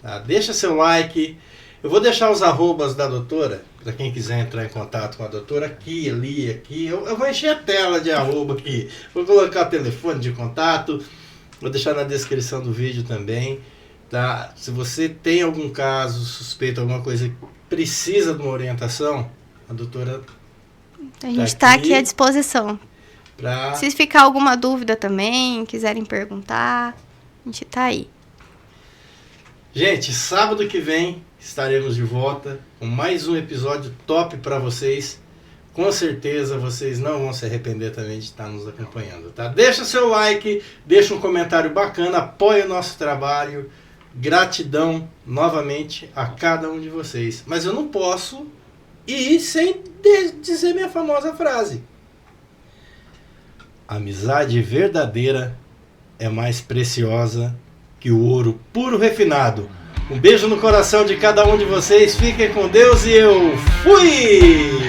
Tá? Deixa seu like. Eu vou deixar os arrobas da doutora, para quem quiser entrar em contato com a doutora, aqui, ali, aqui. Eu vou encher a tela de arroba aqui. Vou colocar o telefone de contato. Vou deixar na descrição do vídeo também. Tá? Se você tem algum caso, suspeita, alguma coisa que precisa de uma orientação, a doutora a gente está aqui à disposição. Se ficar alguma dúvida também, quiserem perguntar, a gente está aí. Gente, sábado que vem estaremos de volta com mais um episódio top para vocês. Com certeza vocês não vão se arrepender também de estar nos acompanhando, tá? Deixa seu like, deixa um comentário bacana, apoia o nosso trabalho. Gratidão novamente a cada um de vocês. Mas eu não posso ir sem dizer minha famosa frase. Amizade verdadeira é mais preciosa que o ouro puro refinado. Um beijo no coração de cada um de vocês, fiquem com Deus e eu fui!